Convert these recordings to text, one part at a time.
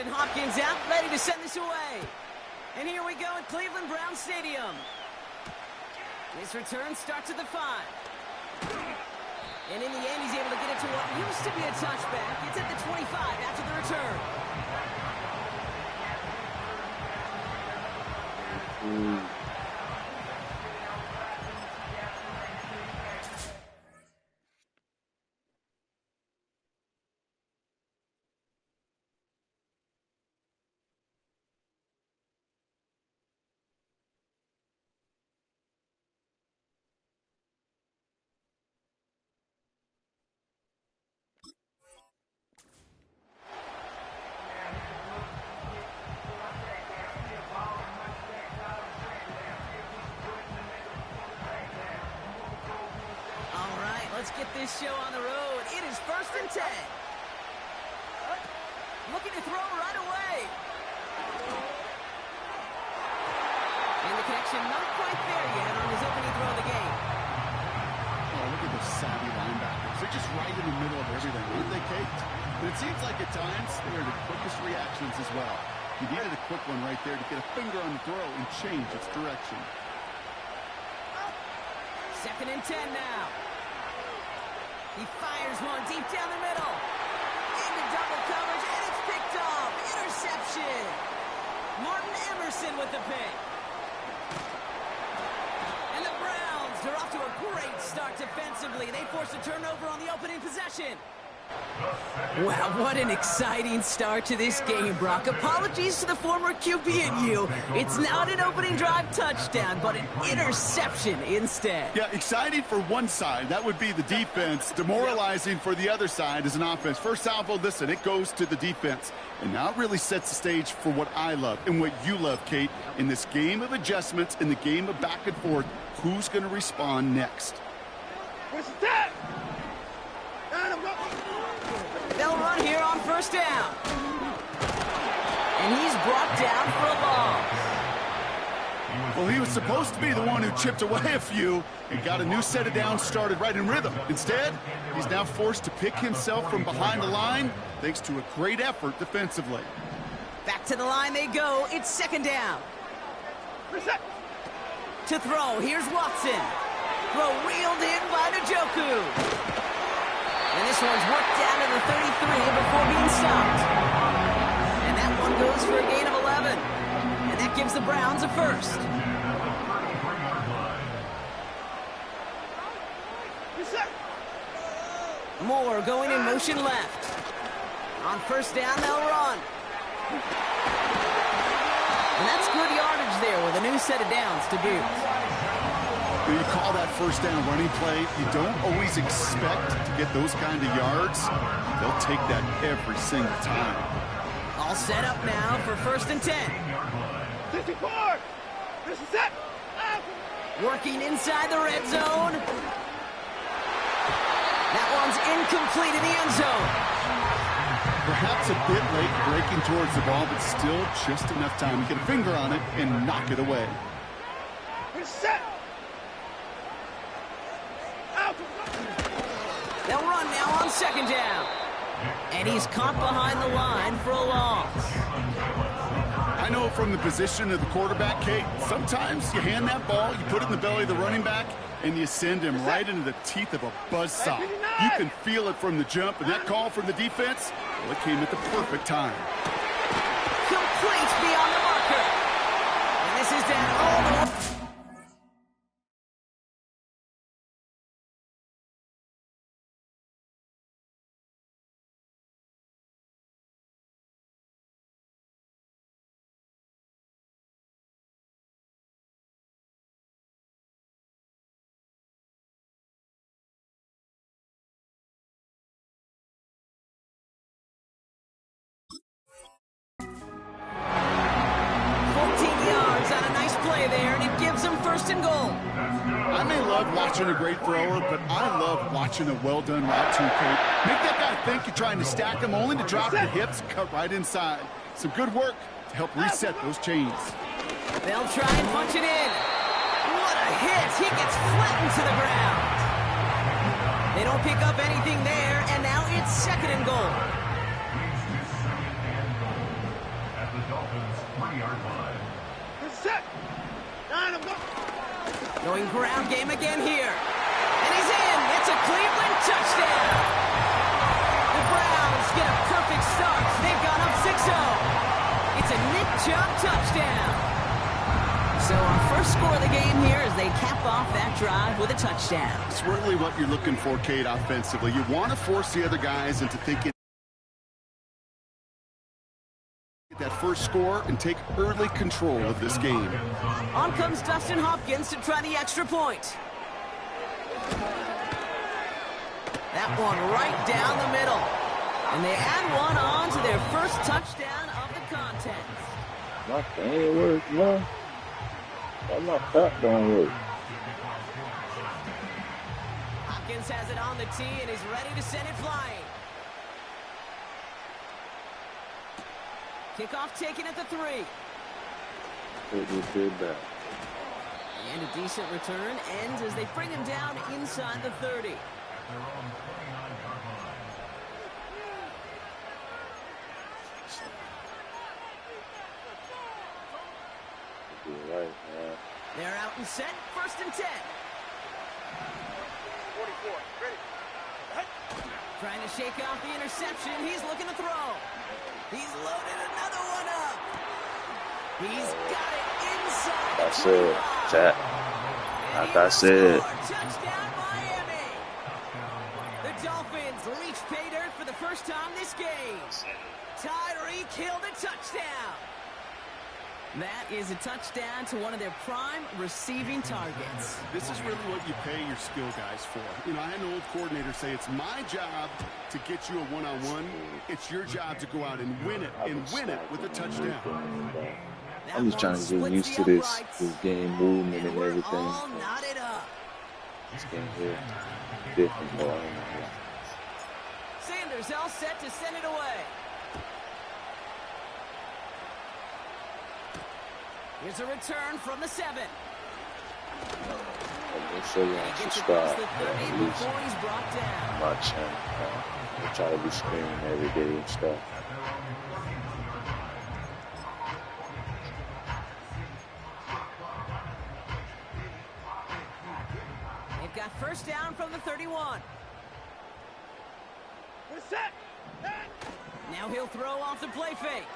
And Hopkins out, ready to send this away. And here we go at Cleveland Brown Stadium. This return starts at the 5. And in the end, he's able to get it to what used to be a touchback. It's at the 25 after the return. Let's get this show on the road. It is 1st and 10. Looking to throw right away. And the connection not quite there yet on his opening throw of the game. Oh, look at those savvy linebackers. They're just right in the middle of everything, aren't they, Kate? But it seems like at times they are the quickest reactions as well. You needed a quick one right there to get a finger on the throw and change its direction. 2nd and 10 now. He fires one deep down the middle. Into double coverage, and it's picked off. Interception. Martin Emerson with the pick. And the Browns are off to a great start defensively. They force a turnover on the opening possession. Wow, what an exciting start to this game, Brock. Apologies to the former QB and you. It's not an opening drive touchdown, but an interception instead. Yeah, exciting for one side. That would be the defense. Demoralizing for the other side as an offense. First salvo, listen, it goes to the defense. And now it really sets the stage for what I love and what you love, Kate. In this game of adjustments, in the game of back and forth, who's going to respond next? What's that? They'll run here on 1st down. And he's brought down for a loss. Well, he was supposed to be the one who chipped away a few and got a new set of downs started right in rhythm. Instead, he's now forced to pick himself from behind the line thanks to a great effort defensively. Back to the line they go. It's 2nd down. To throw, here's Watson. Throw reeled in by Njoku. And this one's worked down to the 33 before being stopped. And that one goes for a gain of 11. And that gives the Browns a 1st. Moore going in motion left. On 1st down, they'll run. And that's good yardage there with a new set of downs to boot. When you call that 1st down running play, you don't always expect to get those kind of yards. They'll take that every single time. All set up now for 1st and 10. 54! This is it! Working inside the red zone. That one's incomplete in the end zone. Perhaps a bit late breaking towards the ball, but still just enough time to get a finger on it and knock it away. We're set! They'll run now on 2nd down. And he's caught behind the line for a loss. I know from the position of the quarterback, Kate, sometimes you hand that ball, you put it in the belly of the running back, and you send him right into the teeth of a buzzsaw. You can feel it from the jump, and that call from the defense, well, it came at the perfect time. Complete beyond the marker. And this is down all the way. There, and it gives them 1st and goal. I may love watching a great thrower, but I love watching a well-done route too, Kate. Make that guy think you're trying to stack him, only to drop the hips, cut right inside. Some good work to help reset those chains. They'll try and punch it in. What a hit! He gets flattened to the ground. They don't pick up anything there, and now it's 2nd and goal. They're set. Nine of them. Going ground game again here. And he's in. It's a Cleveland touchdown. The Browns get a perfect start. They've gone up 6-0. It's a Nick Chubb touchdown. So our first score of the game here as they cap off that drive with a touchdown. It's really what you're looking for, Kate, offensively. You want to force the other guys into thinking that first score and take early control of this game. On comes Dustin Hopkins to try the extra point. That one right down the middle. And they add one on to their first touchdown of the contest. My thing works, man. My fat don't work. Hopkins has it on the tee and is ready to send it flying. Kickoff taken at the 3. It did that. And a decent return ends as they bring him down inside the 30. You're right, man. They're out and set, 1st and 10. 44. Ready. Trying to shake off the interception. He's looking to throw. He's loaded another one up. He's got it inside. That's it, Jack. Like I said. Touchdown, Miami. The Dolphins reach pay dirt for the first time this game. Tyreek Hill the touchdown. That is a touchdown to one of their prime receiving targets. This is really what you pay your skill guys for. You know, I had an old coordinator say it's my job to get you a one-on-one. It's your job to go out and win it with a touchdown. I'm just trying to get used to this game movement and everything. All knotted up. This game here, different, boy. Sanders all set to send it away. Here's a return from the 7. Make sure y'all Gets subscribe across the 30 before he's brought down. to my channel. I try to be streaming every day and stuff. They've got first down from the 31. We're set. Now he'll throw off the play fake.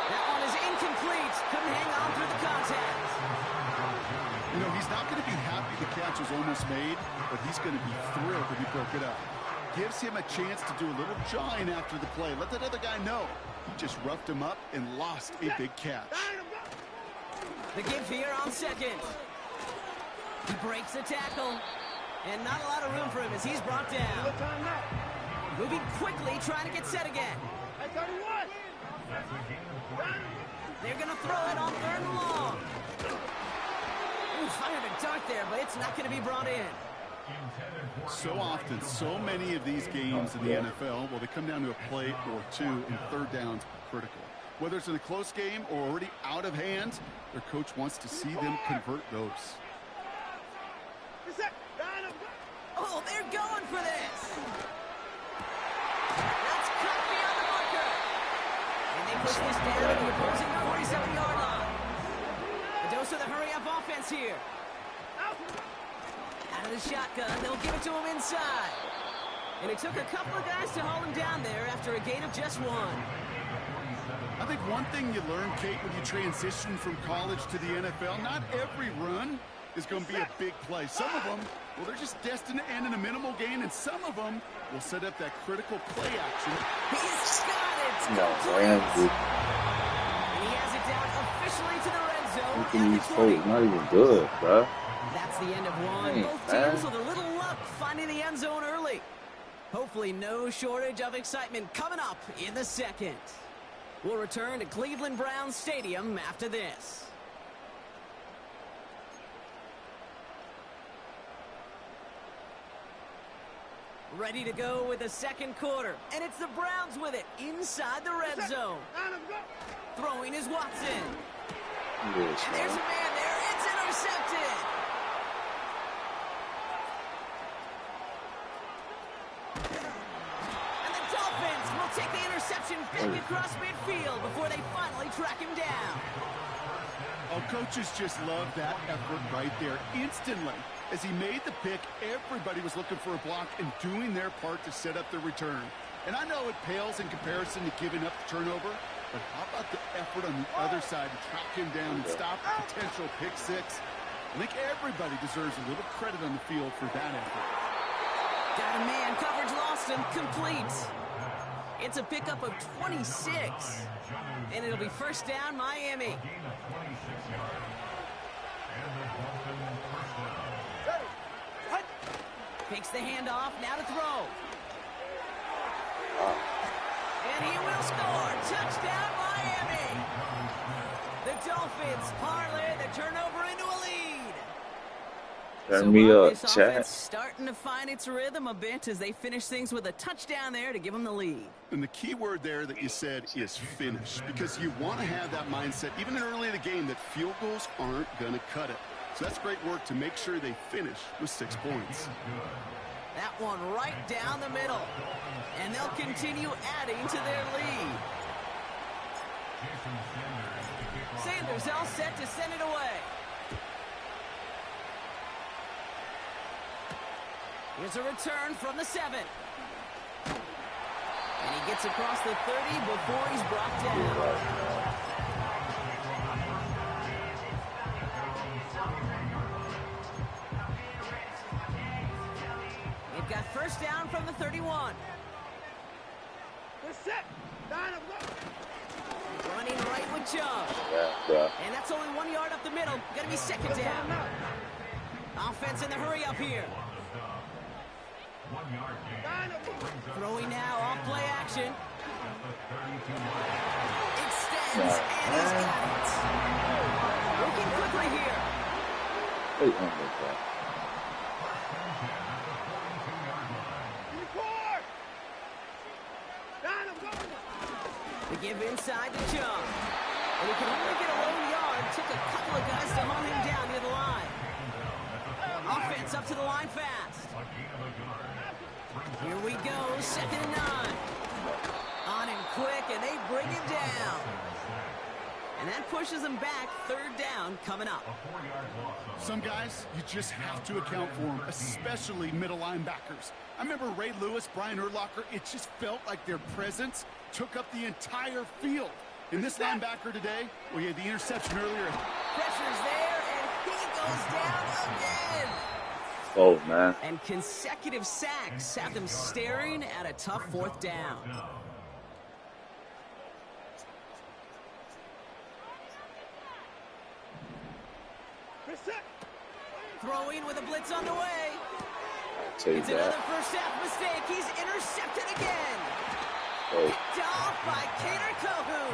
That one is incomplete. Couldn't hang on through the contact. You know, he's not going to be happy the catch was almost made, but he's going to be thrilled that he broke it up. Gives him a chance to do a little jawing after the play. Let that other guy know. He just roughed him up and lost a big catch. The give here on 2nd. He breaks the tackle. And not a lot of room for him as he's brought down. Moving quickly, trying to get set again. At 31. They're going to throw it on 3rd and long. Ooh, fired a dart there, but it's not going to be brought in. So often, so many of these games in the NFL, well, they come down to a play or two, and 3rd downs are critical. Whether it's in a close game or already out of hand, their coach wants to see them convert those. Oh, they're going for this. That's cut beyond the marker. And they push this down to the opposing 47-yard line. A dose of the hurry-up offense here. Out of the shotgun, they'll give it to him inside. And it took a couple of guys to hold him down there after a gain of just 1. I think one thing you learn, Kate, when you transition from college to the NFL, not every run is going to be a big play. Some of them, well, they're just destined to end in a minimal gain, and some of them will set up that critical play action. He's got it. No, And he has it down officially to the red zone. Look at these folks, not even good, bro. That's the end of one. Dang, Both man. teams with a little luck finding the end zone early. Hopefully no shortage of excitement coming up in the 2nd. We'll return to Cleveland Browns Stadium after this. Ready to go with the 2nd quarter. And it's the Browns with it inside the red zone. Throwing is Watson. Yes, And there's a man. man there. It's intercepted. And the Dolphins will take the interception. interception back across midfield before they finally track him down. Oh, coaches just love that effort right there. Instantly, as he made the pick, everybody was looking for a block and doing their part to set up the return. And I know it pales in comparison to giving up the turnover, but how about the effort on the other side to track him down and stop a potential pick six? I think everybody deserves a little credit on the field for that effort. Got a man, coverage lost him, complete. It's a pickup of 26, and it'll be first down, Miami. Takes the handoff, now to throw. And he will score. Touchdown, Miami. The Dolphins parlay the turnover into a lead. Turn me up, this chat. offense starting to find its rhythm a bit as they finish things with a touchdown there to give them the lead. And the key word there that you said is finish, because you want to have that mindset, even early in the game, that field goals aren't going to cut it. So that's great work to make sure they finish with 6 points. That one right down the middle. And they'll continue adding to their lead. Sanders all set to send it away. Here's a return from the 7. And he gets across the 30 before he's brought down. They've got first down from the 31. They're set. 9 of them. Running right with Chubb. Yeah. And that's only 1 yard up the middle. Gonna be second down. Offense in the hurry up here. 9 of them. Throwing now off play action. Extends and he's got it. Working quickly here. Hey, that. The give inside to Chubb. And he can only get a low yard. Took a couple of guys to hunt him down near the line. Offense up to the line fast. Here we go, 2nd and 9. On him quick, and they bring him down. And that pushes him back, 3rd down coming up. Some guys, you just have to account for them, especially middle linebackers. I remember Ray Lewis, Brian Urlacher, it just felt like their presence took up the entire field. And this linebacker today, well, he had the interception earlier. Pressure's there, and he goes down again. Oh, man. And consecutive sacks have them staring at a tough 4th down. Throwing with a blitz on the way. It's another first half mistake. He's intercepted again. Picked off by Kader Kohou.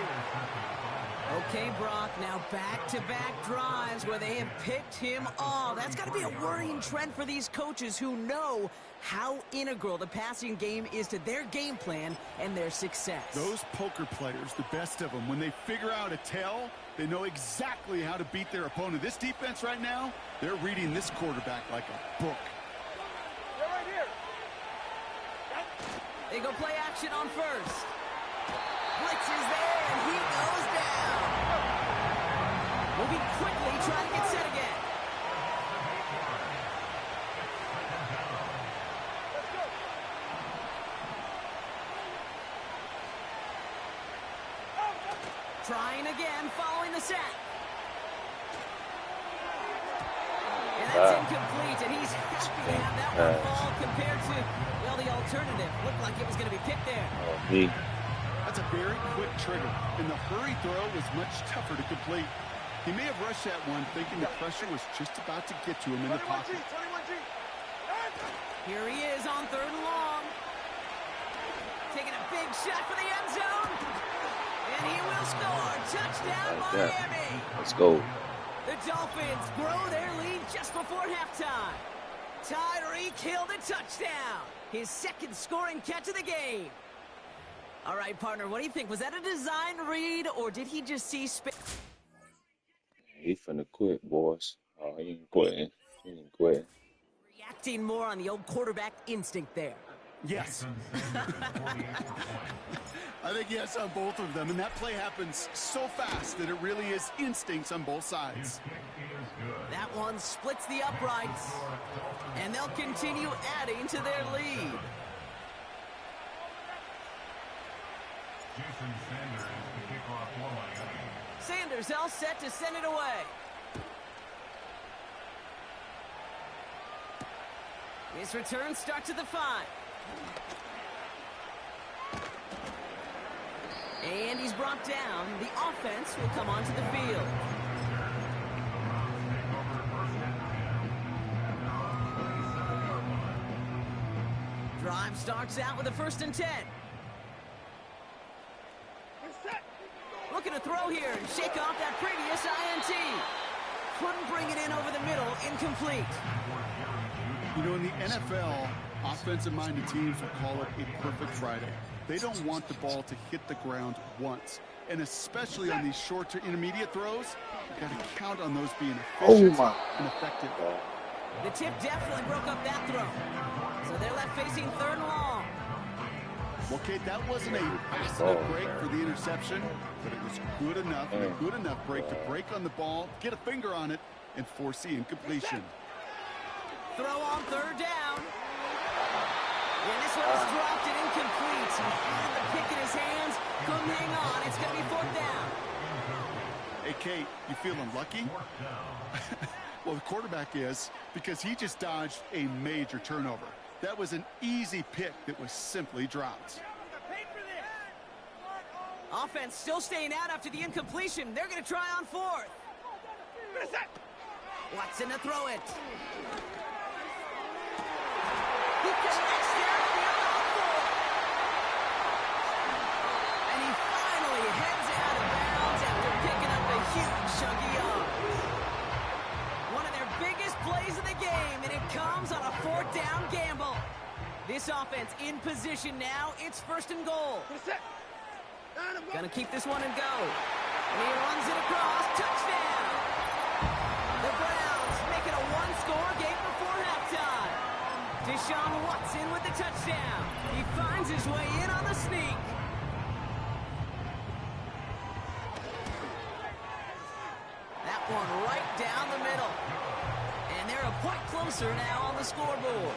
Okay, Brock, now back-to-back drives where they have picked him off. That's got to be a worrying trend for these coaches who know how integral the passing game is to their game plan and their success. Those poker players, the best of them, when they figure out a tell, they know exactly how to beat their opponent. This defense right now, they're reading this quarterback like a book. They're right here. They go play action on first. Blitz is there, and he goes down. Moving quickly, trying to get set again. Trying again, following the sack. And that's incomplete, and he's happy to have that one fall compared to, well, the alternative. Looked like it was going to be picked there. That's a very quick trigger, and the hurry throw was much tougher to complete. He may have rushed that one thinking the pressure was just about to get to him in the pocket. 21G. Here he is on 3rd and long. Taking a big shot for the end zone. And he will score. Touchdown, Miami. Let's go. The Dolphins grow their lead just before halftime. Tyreek Hill the touchdown. His 2nd scoring catch of the game. All right, partner, what do you think? Was that a design read, or did he just see space? He finna quit, boys. Oh, he ain't quitting. He ain't quitting. Reacting more on the old quarterback instinct there. Yes. I think yes on both of them, and that play happens so fast that it really is instincts on both sides. That one splits the uprights, and they'll continue adding to their lead. Sanders all set to send it away. This return starts at the 5. And he's brought down. The offense will come onto the field. Drive starts out with a 1st and 10. Looking to throw here and shake off that previous INT. Couldn't bring it in over the middle. Incomplete. You know, in the NFL, offensive-minded teams will call it a perfect Friday. They don't want the ball to hit the ground once. And especially on these short to intermediate throws, you've got to count on those being efficient and effective. The tip definitely broke up that throw. So they're left facing 3rd and long. Well, Kate, that wasn't a fast enough break for the interception, but it was good enough and a good enough break to break on the ball, get a finger on it, and force the incompletion. Throw on 3rd down. And this one is dropped and incomplete. He had the pick in his hands, couldn't hang on. It's going to be 4th down. Hey, Kate, you feeling lucky? Well, the quarterback is, because he just dodged a major turnover. That was an easy pick that was simply dropped. Offense still staying out after the incompletion. They're going to try on 4th. Watson to throw it. He connects there at the other on 4th. And he finally heads out of bounds after picking up a huge chunk of yards. One of their biggest plays of the game, and it comes on a 4th down gamble. This offense in position now. It's 1st and goal. Gonna keep this one and go. And he runs it across. Touchdown! The Browns make it a 1-score game before halftime. Deshaun Watson with the touchdown. He finds his way in on the sneak. That one right down the middle. And they're a point closer now on the scoreboard.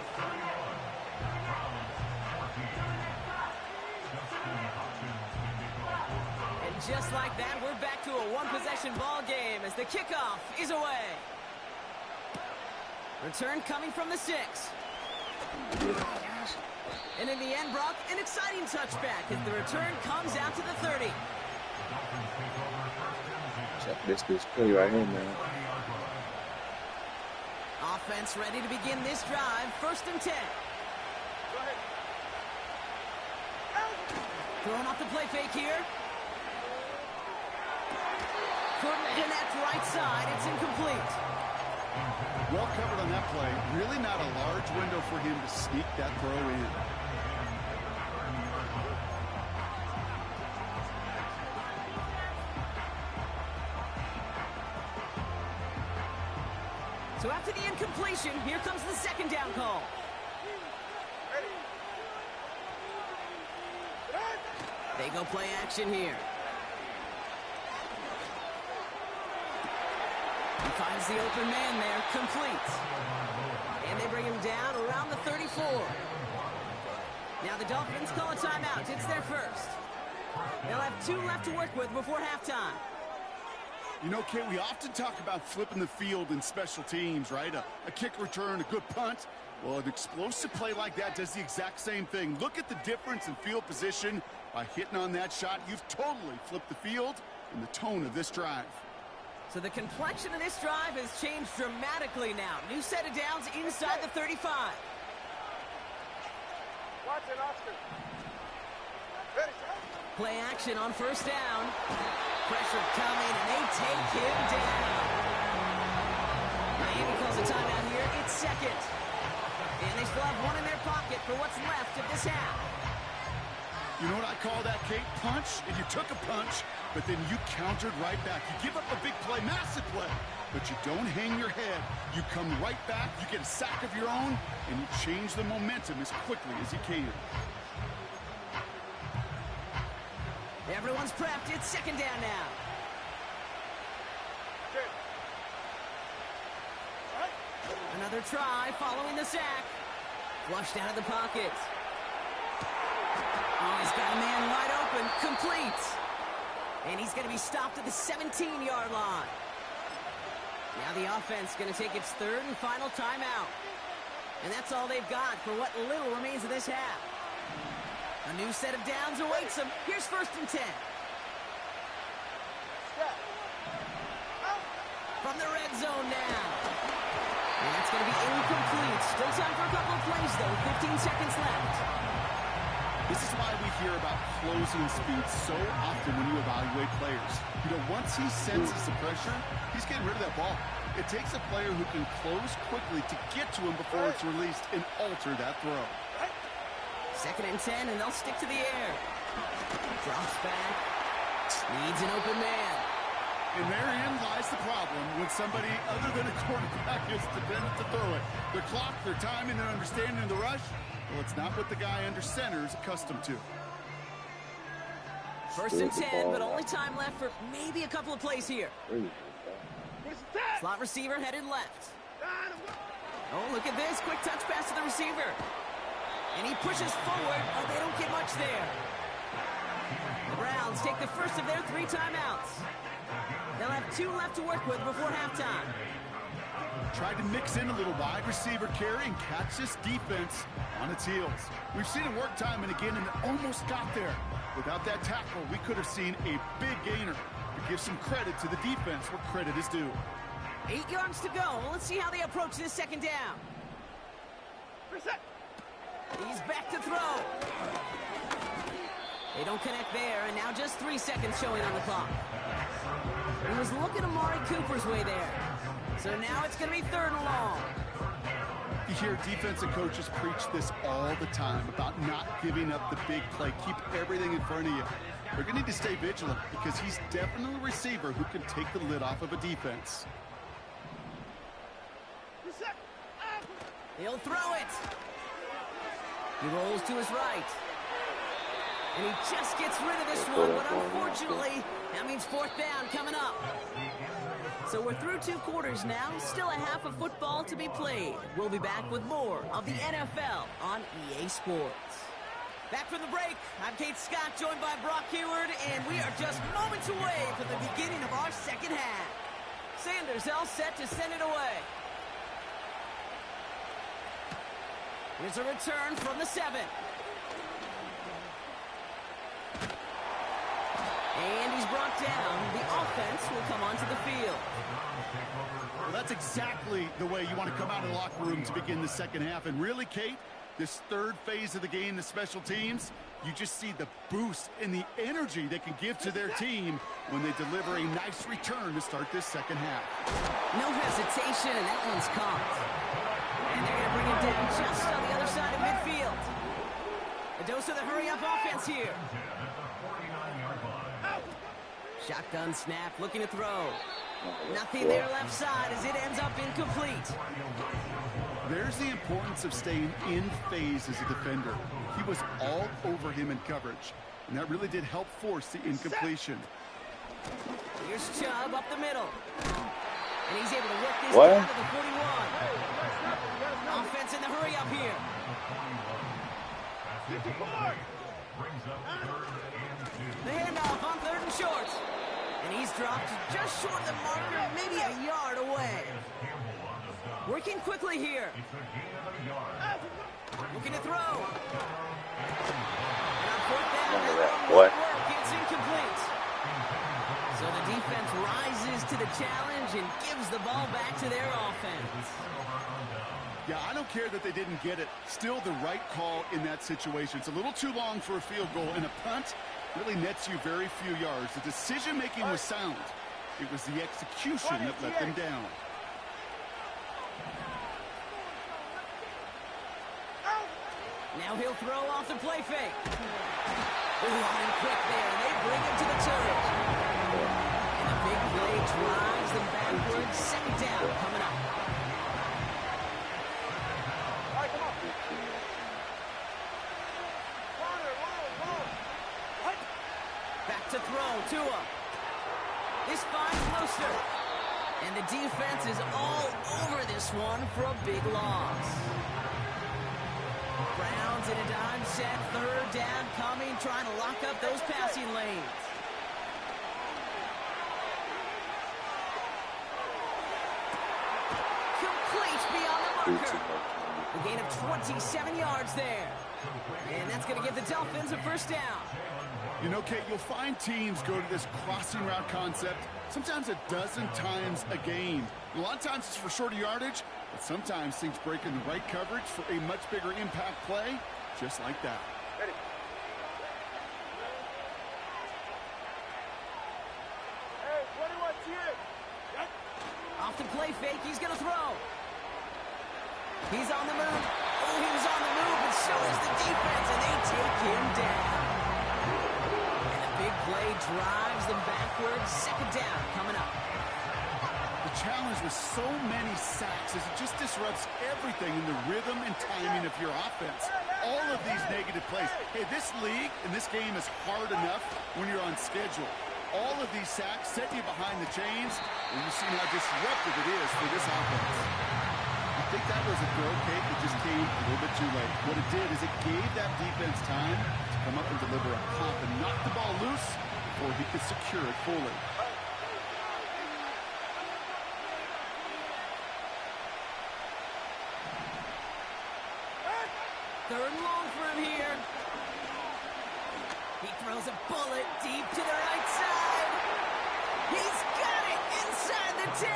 And just like that, we're back to a 1-possession ball game as the kickoff is away. Return coming from the 6. And in the end, Brock, an exciting touchback as the return comes out to the 30. Check this play right here, man. Offense ready to begin this drive. 1st and 10. Throwing off the play fake here. Couldn't connect right side. It's incomplete. Well covered on that play. Really not a large window for him to sneak that throw in. So after the incompletion, here comes the 2nd down call. They go play action here. He finds the open man there, complete. And they bring him down around the 34. Now the Dolphins call a timeout. It's their first. They'll have 2 left to work with before halftime. You know, Kate, we often talk about flipping the field in special teams, right? A kick return, a good punt. Well, an explosive play like that does the exact same thing. Look at the difference in field position. By hitting on that shot, you've totally flipped the field and the tone of this drive. So the complexion of this drive has changed dramatically now. New set of downs inside the 35. Watson, Oscar. Play action on 1st down. Pressure coming, and they take him down. Miami calls a timeout here. It's 2nd. And they still have 1 in their pocket for what's left of this half. You know what I call that, Kate? Punch. And you took a punch, but then you countered right back. You give up a big play, massive play, but you don't hang your head. You come right back, you get a sack of your own, and you change the momentum as quickly as you can. Everyone's prepped. It's second down now. Another try following the sack. Flushed out of the pocket. Oh, he's got a man wide open. Complete. And he's going to be stopped at the 17-yard line. Now the offense going to take its third and final timeout. And that's all they've got for what little remains of this half. A new set of downs awaits them. Here's 1st and 10. From the red zone now. And that's going to be incomplete. Still time for a couple of plays, though. 15 seconds left. This is why we hear about closing speed so often when you evaluate players. You know, once he senses the pressure, he's getting rid of that ball. It takes a player who can close quickly to get to him before it's released and alter that throw. 2nd and 10, and they'll stick to the air. Drops back. Needs an open man. And therein lies the problem when somebody other than a quarterback is dependent to throw it. Their clock, their timing, their understanding of the rush, well, it's not what the guy under center is accustomed to. 1st and 10, but only time left for maybe a couple of plays here. Slot receiver headed left. Oh, look at this. Quick touch pass to the receiver. And he pushes forward. Oh, they don't get much there. The Browns take the first of their 3 timeouts. They'll have 2 left to work with before halftime. Tried to mix in a little wide receiver carry and catch this defense on its heels. We've seen it work time and again, and it almost got there. Without that tackle, we could have seen a big gainer. To give some credit to the defense where credit is due. 8 yards to go. Let's see how they approach this second down. He's back to throw. They don't connect there, and now just 3 seconds showing on the clock. He was looking Amari Cooper's way there. So now it's going to be 3rd and long. You hear defensive coaches preach this all the time about not giving up the big play. Keep everything in front of you. They're going to need to stay vigilant because he's definitely a receiver who can take the lid off of a defense. He'll throw it. He rolls to his right. And he just gets rid of this one, but unfortunately, that means 4th down coming up. So we're through 2 quarters now, still a half of football to be played. We'll be back with more of the NFL on EA Sports. Back from the break, I'm Kate Scott, joined by Brock Hayward, and we are just moments away from the beginning of our second half. Sanders all set to send it away. Here's a return from the 7. And he's brought down. The offense will come onto the field. Well, that's exactly the way you want to come out of the locker room to begin the second half. And really, Kate, this 3rd phase of the game, the special teams, you just see the boost and the energy they can give to their team when they deliver a nice return to start this second half. No hesitation, and that one's caught. And they're going to bring it down just on the other side of midfield. A dose of the hurry-up offense here. Shotgun snap, looking to throw. Nothing there left side as it ends up incomplete. There's the importance of staying in phase as a defender. He was all over him in coverage, and that really did help force the incompletion. Here's Chubb up the middle. And he's able to work this down to the 41. Offense in the hurry up here. The handoff on 3rd and short. And he's dropped just short of the marker, maybe a yard away. Working quickly here. Looking to throw. And on 4th down, work. It's incomplete. So the defense rises to the challenge and gives the ball back to their offense. Yeah, I don't care that they didn't get it. Still the right call in that situation. It's a little too long for a field goal, and a punt really nets you very few yards. The decision-making was sound. It was the execution that let them down. Now he'll throw off the play fake. Ooh, and quick there, and they bring him to the turret. And the big play drives them backwards. Second down coming up. Back to throw to him. This finds Mostert. And the defense is all over this one for a big loss. Browns in a dime set, third down coming, trying to lock up those passing lanes. Complete beyond the marker. A gain of 27 yards there. And that's going to give the Dolphins a first down. You know, Kate, you'll find teams go to this crossing route concept sometimes a dozen times a game. A lot of times it's for shorter yardage, but sometimes things break in the right coverage for a much bigger impact play, just like that. Ready. Hey, 21 here. Yep. Off the play fake, he's going to throw. He's on the move. Oh, he was on the move, and so is the defense, and they take him down. And a big play drives them backwards. Second down coming up. The challenge with so many sacks is it just disrupts everything in the rhythm and timing of your offense. All of these negative plays. Hey, this league and this game is hard enough when you're on schedule. All of these sacks set you behind the chains, and you see how disruptive it is for this offense. I think that was a throw, Kate, that just came a little bit too late. What it did is it gave that defense time to come up and deliver a pop and knock the ball loose before he could secure it fully. Third and long for him here. He throws a bullet deep to the right side. He's got it inside the 10.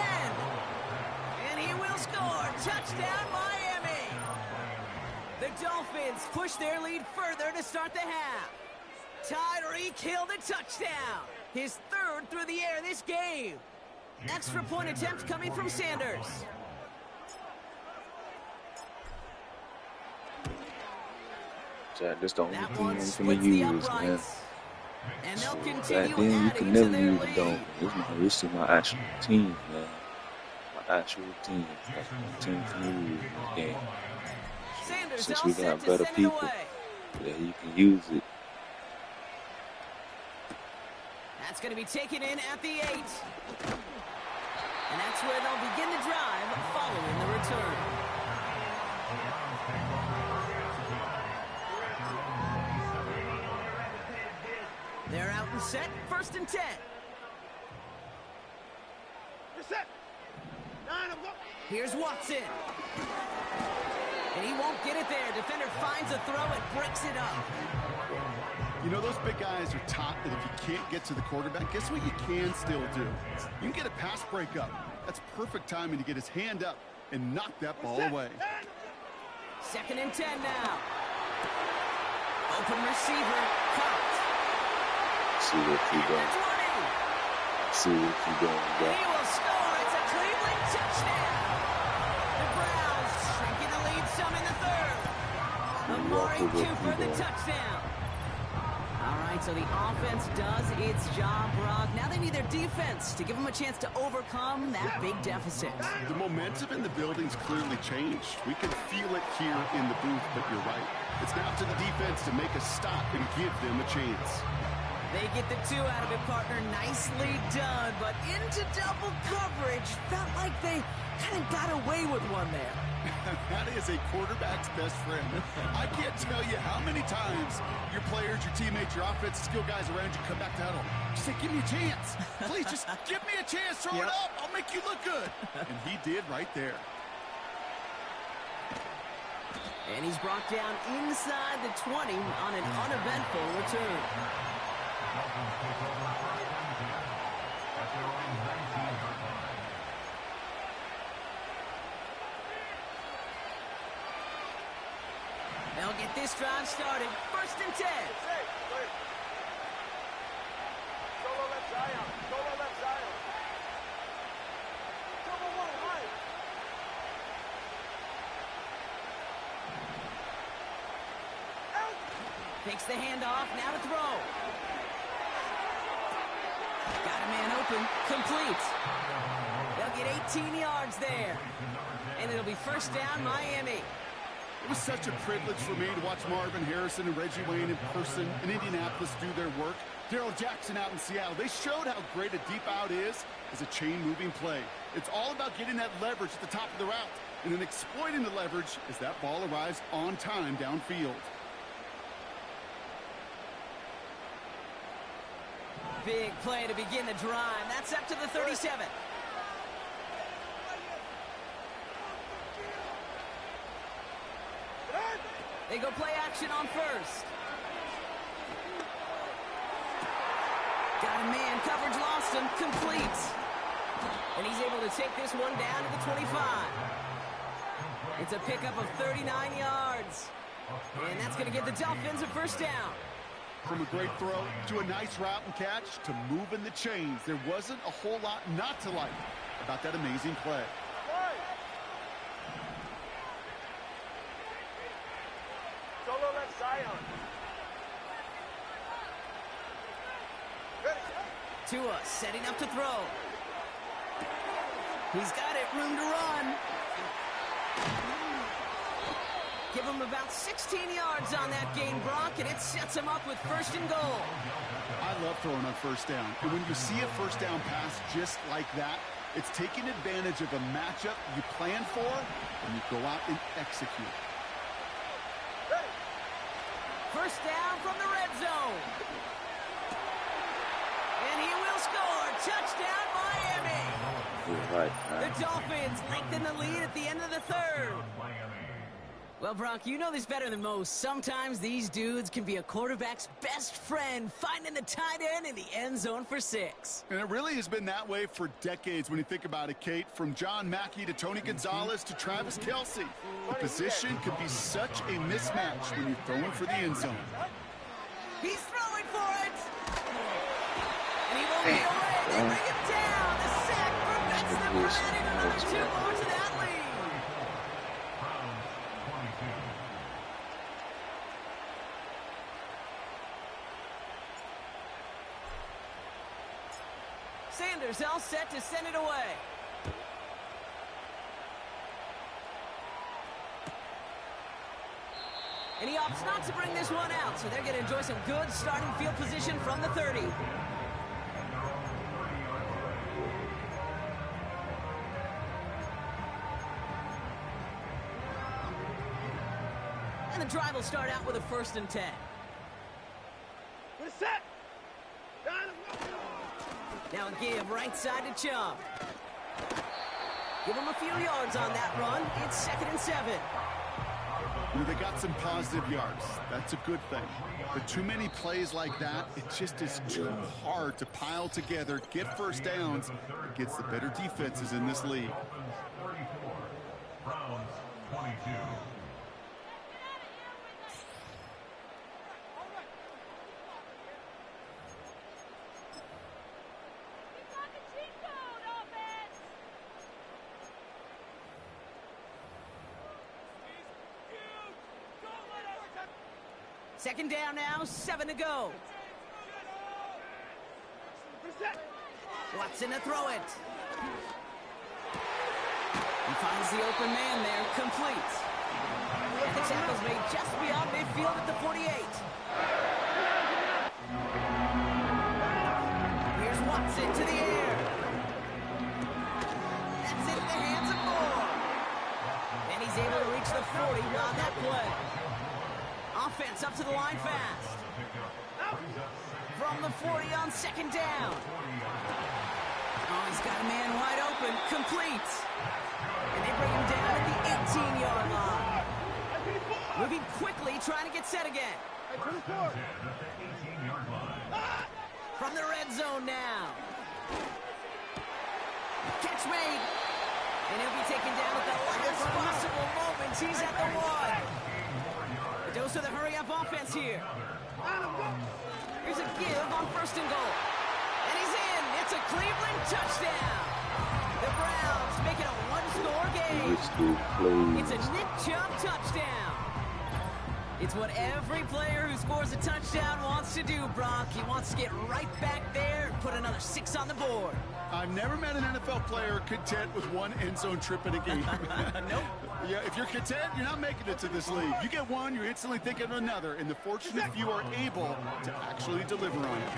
And he will score. Touchdown, Miami. The Dolphins push their lead further to start the half. Tyreek Hill the touchdown. His third through the air this game. Extra point attempt coming from Sanders. Jack, this the only That thing one I'm splits gonna the use, man. uprights. And they'll Back continue then, you adding could to never their use the lead. Dolphins. This is my actual team, man. My actual team. That's my team for me in the game. Sanders Since all we set got to better send it people, away. yeah, you can use it. That's going to be taken in at the 8. And that's where they'll begin the drive following the return. They're out and set, first and 10. You're set. 9, I'm going. Here's Watson. And he won't get it there. Defender finds a throw and breaks it up. You know, those big guys are taught that if you can't get to the quarterback, guess what you can still do? You can get a pass breakup. That's perfect timing to get his hand up and knock that ball away. Second and 10 now. Open receiver, caught. See what you doing. 20. See what you doing, And bro. he will score. It's a Cleveland touchdown. The Browns shrinking the lead some in the third. Amari Cooper, the touchdown. All right, so the offense does its job, Brock. Now they need their defense to give them a chance to overcome that big deficit. The momentum in the building's clearly changed. We can feel it here in the booth, but you're right. It's now to the defense to make a stop and give them a chance. They get the 2 out of it, partner. Nicely done, but into double coverage. Felt like they kind of got away with one there. That is a quarterback's best friend. I can't tell you how many times your players, your teammates, your offensive skill guys around you come back to huddle. Just say, give me a chance. Please, just give me a chance. Throw it up. I'll make you look good. And he did right there. And he's brought down inside the 20 on an uneventful return. They'll get this drive started. First and 10. Solo left Zion. Solo left Zion. Double one, right. Takes the handoff. Now to throw. Got a man open. Complete. They'll get 18 yards there. And it'll be first down, Miami. It was such a privilege for me to watch Marvin Harrison and Reggie Wayne in person in Indianapolis do their work. Darrell Jackson out in Seattle, they showed how great a deep out is as a chain-moving play. It's all about getting that leverage at the top of the route, and then exploiting the leverage as that ball arrives on time downfield. Big play to begin the drive. That's up to the 37. They go play action on first. Got a man, coverage lost him, complete. And he's able to take this one down to the 25. It's a pickup of 39 yards. And that's going to give the Dolphins a first down. From a great throw to a nice route and catch to moving the chains, there wasn't a whole lot not to like about that amazing play. Solo left Zion. Tua setting up to throw. He's got it, room to run. Give him about 16 yards on that gain, Brock, and it sets him up with first and goal. I love throwing on first down. And when you see a first down pass just like that, it's taking advantage of a matchup you plan for, and you go out and execute. First down from the red zone. And he will score. Touchdown, Miami. The Dolphins lengthen the lead at the end of the third. Well, Brock, you know this better than most. Sometimes these dudes can be a quarterback's best friend, finding the tight end in the end zone for 6. And it really has been that way for decades when you think about it, Kate. From John Mackey to Tony Gonzalez to Travis Kelce. The position could be such a mismatch when you're throwing for the end zone. He's throwing for it! And he won't be away. They bring him down. The sack prevents them from adding another 2 more to that lead. Sanders all set to send it away. And he opts not to bring this one out, so they're going to enjoy some good starting field position from the 30. And the drive will start out with a 1st and 10. We're set. Now a give right side to Chubb. Give him a few yards on that run. It's 2nd and 7. They got some positive yards. That's a good thing. But too many plays like that, it just is too hard to pile together, get first downs against the better defenses in this league. Second down now, 7 to go. Watson to throw it. He finds the open man there, complete. The tackle's made just beyond midfield at the 48. Here's Watson to the air. That's it in the hands of Moore. And he's able to reach the 40 on that play. Offense up to the line fast. From the 40 on 2nd down. Oh, he's got a man wide open. Complete. And they bring him down at the 18-yard line. Moving quickly, trying to get set again. From the red zone now. Catch made. And he'll be taken down at the last possible moment. He's at the 1. The dose of the hurry-up offense here. Here's a give on 1st and goal. And he's in. It's a Cleveland touchdown. The Browns make it a 1-score game. It's a Nick Chubb touchdown. It's what every player who scores a touchdown wants to do, Brock. He wants to get right back there and put another 6 on the board. I've never met an NFL player content with one end zone trip in a game. Nope. Yeah, if you're content, you're not making it to this league. You get one, you're instantly thinking of another, and the fortunate few are able to actually deliver on it.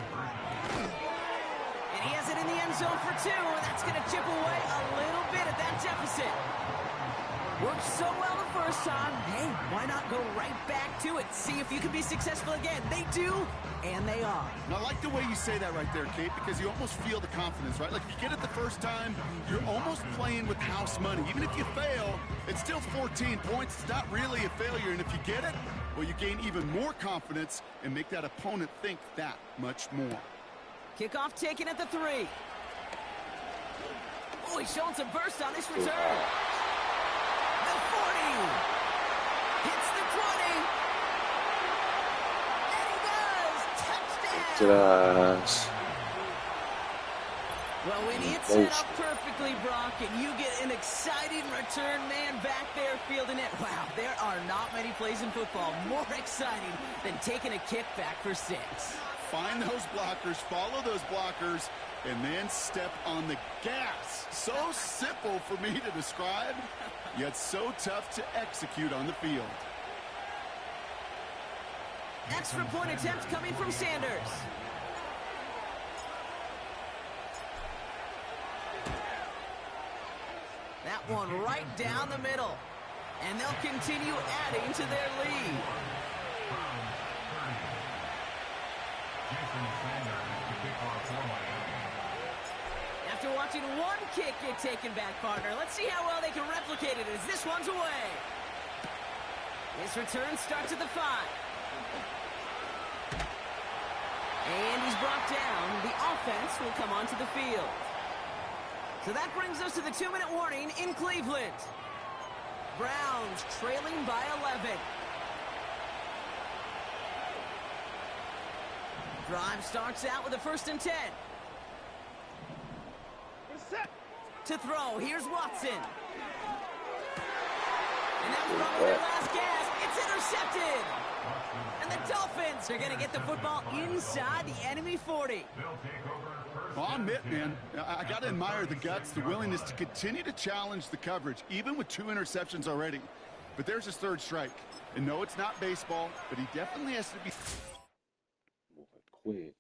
And he has it in the end zone for 2, and that's going to chip away a little bit at that deficit. Worked so well the first time. Hey, why not go right back to it? See if you can be successful again. They do, and they are. And I like the way you say that right there, Kate, because you almost feel the confidence, right? Like if you get it the first time, you're almost playing with house money. Even if you fail, it's still 14 points. It's not really a failure. And if you get it, well, you gain even more confidence and make that opponent think that much more. Kickoff taken at the 3. Oh, he's showing some burst on this return. The 40. Hits the 20. And he does. Touchdown. Well, when it's set up perfectly, Brock, and you get an exciting return man back there fielding it, wow, there are not many plays in football more exciting than taking a kick back for 6. Find those blockers, follow those blockers, and then step on the gas. So simple for me to describe, yet so tough to execute on the field. Extra point attempt coming from Sanders. That one right down the middle. And they'll continue adding to their lead. After watching one kick get taken back, partner, let's see how well they can replicate it as this one's away. His return starts at the 5. And he's brought down. The offense will come onto the field. So that brings us to the 2-minute warning in Cleveland. Browns trailing by 11. Drive starts out with a 1st and 10. To throw, here's Watson. And that was probably their last gasp. It's intercepted. And the Dolphins are going to get the football inside the enemy 40. Well, I'll admit, man, I got to admire the guts, the willingness to continue to challenge the coverage, even with 2 interceptions already. But there's his 3rd strike. And no, it's not baseball, but he definitely has to be... Quit.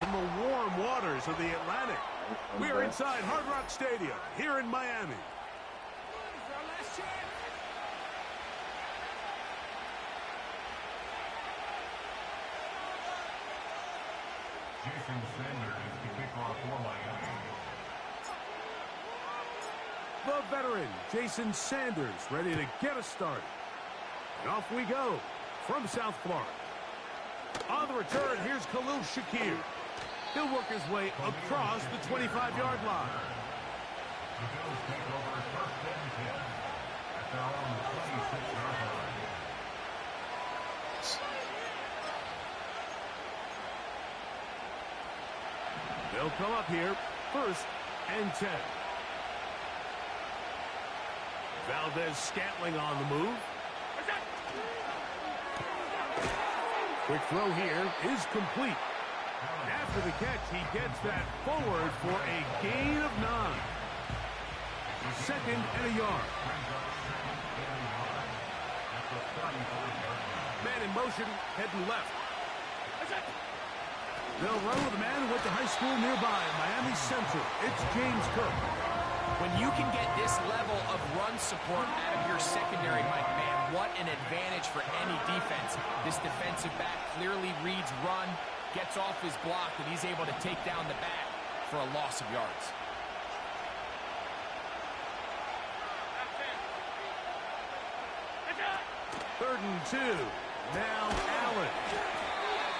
from the warm waters of the Atlantic. We are inside Hard Rock Stadium here in Miami. Jason Sanders to kick off for Miami. The veteran, Jason Sanders, ready to get us started. And off we go from South Florida. On the return, here's Khalil Shakir. He'll work his way across the 25-yard line. The Bills take over first and 10 at their own 26-yard line. They'll come up here, first and 10. Valdez-Scantling on the move. Quick throw here is complete. After the catch, he gets that forward for a gain of 9. Second and a yard. Man in motion, heading left. They'll run with a man who went to high school nearby, Miami Central. It's James Cook. When you can get this level of run support out of your secondary, Mike, man, what an advantage for any defense. This defensive back clearly reads run, gets off his block, and he's able to take down the back for a loss of yards. Third and 2. Now Allen.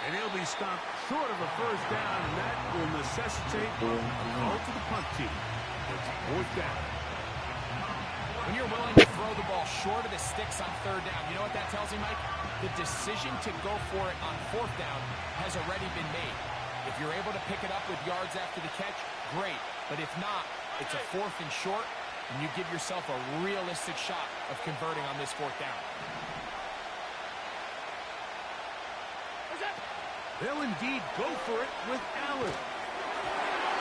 And he'll be stopped short of a first down, and that will necessitate a call to the punt team. It's fourth down. When you're willing to throw the ball short of the sticks on third down, you know what that tells me, Mike? The decision to go for it on fourth down has already been made. If you're able to pick it up with yards after the catch, great. But if not, it's a fourth and short, and you give yourself a realistic shot of converting on this fourth down. They'll indeed go for it with Allen.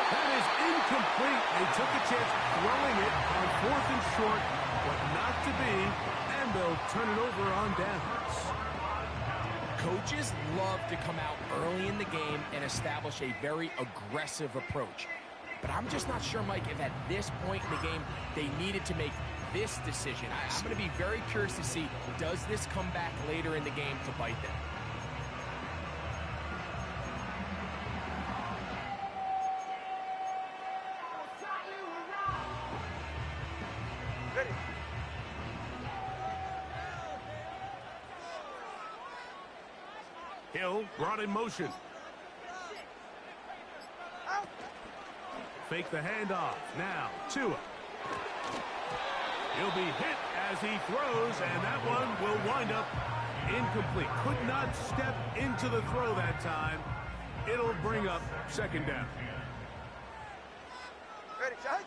That is incomplete. They took a chance throwing it on fourth and short, but not to be, and they'll turn it over on downs. Coaches love to come out early in the game and establish a very aggressive approach. But I'm just not sure, Mike, if at this point in the game they needed to make this decision. I'm going to be very curious to see, does this come back later in the game to bite them? Hill brought in motion. Fake the handoff. Now, Tua. He'll be hit as he throws, and that one will wind up incomplete. Could not step into the throw that time. It'll bring up second down. Ready, shot.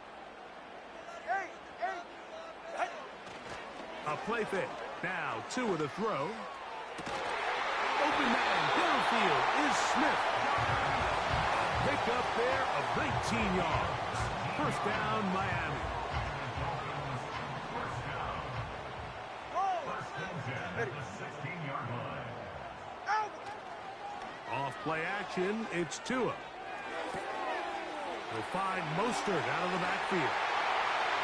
A play fake. Now, Tua to throw. Open man downfield is Smith. Pick up there of 19 yards. First down, Miami. Off play action, it's Tua. He'll find Mostert out of the backfield.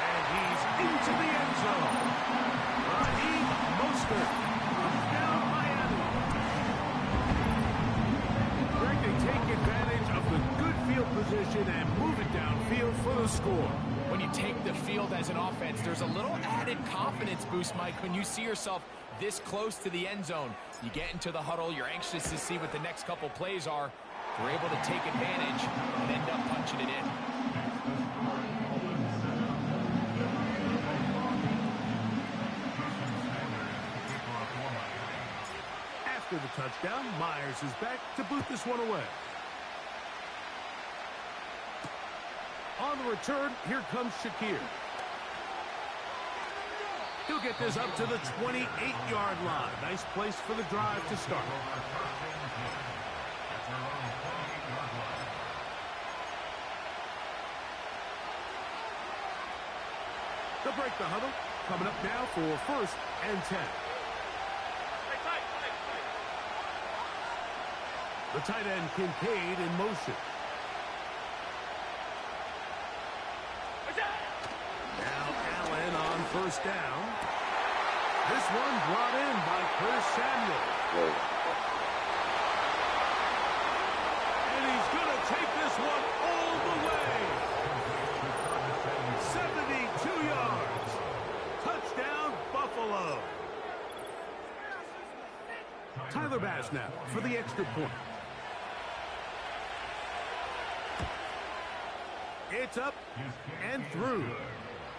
And he's into the end zone. Raheem Mostert. Down Miami. Greg, they take advantage of the good field position and move it downfield for the score. When you take the field as an offense, there's a little added confidence boost, Mike, when you see yourself this close to the end zone. You get into the huddle, you're anxious to see what the next couple plays are. You're able to take advantage and end up punching it in. After the touchdown, Myers is back to boot this one away. On the return, here comes Shakir. He'll get this up to the 28-yard line. Nice place for the drive to start. They'll break the huddle. Coming up now for first and 10. The tight end Kincaid in motion. Now Allen on first down. This one brought in by Curtis Samuel. And he's going to take this one all the way. 72 yards. Touchdown, Buffalo. Tyler Bass now for the extra point. It's up and through.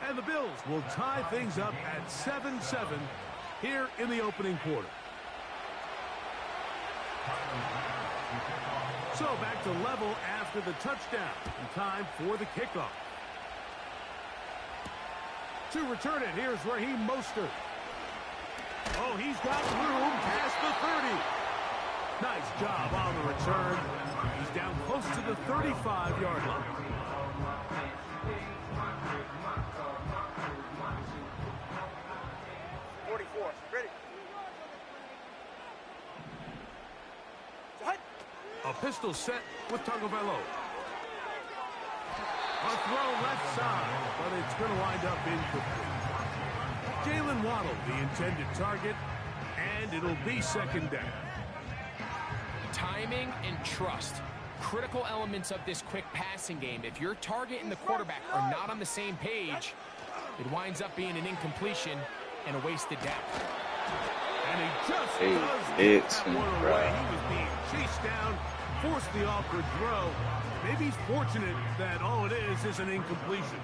And the Bills will tie things up at 7-7 here in the opening quarter. So back to level after the touchdown. And time for the kickoff. To return it, here's Raheem Mostert. Oh, he's got room past the 30. Nice job on the return. He's down close to the 35-yard line. A pistol set with Tagovailoa. A throw left side, but it's going to wind up incomplete. Jalen Waddle, the intended target, and it'll be second down. Timing and trust. Critical elements of this quick passing game. If your target and the quarterback are not on the same page, it winds up being an incompletion and a wasted down. And he just does get that one away. He was being chased down, forced the awkward throw. Maybe he's fortunate that all it is an incompletion.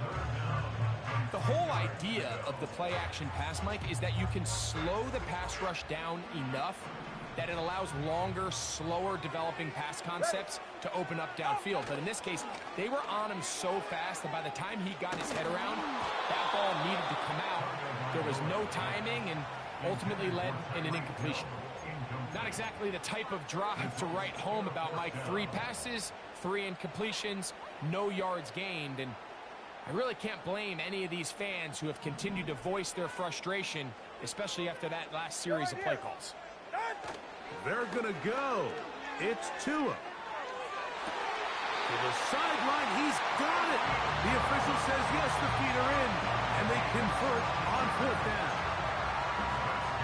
The whole idea of the play-action pass, Mike, is that you can slow the pass rush down enough that it allows longer, slower developing pass concepts to open up downfield. But in this case, they were on him so fast that by the time he got his head around, that ball needed to come out. There was no timing and ultimately led in an incompletion. Not exactly the type of drive to write home about, Mike. 3 passes, 3 incompletions, no yards gained. And I really can't blame any of these fans who have continued to voice their frustration, especially after that last series of play calls. They're going to go. It's Tua. To the sideline, he's got it. The official says yes, the feet are in, and they convert on fourth down.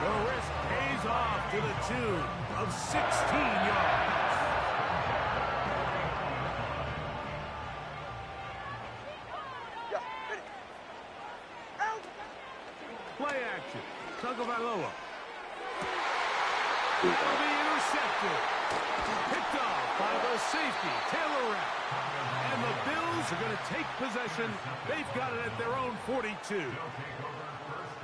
The risk pays off to the tune of 16 yards. Play action. Tagovailoa. Will be intercepted. Picked off by the safety, Taylor Rapp. And the Bills are going to take possession. They've got it at their own 42.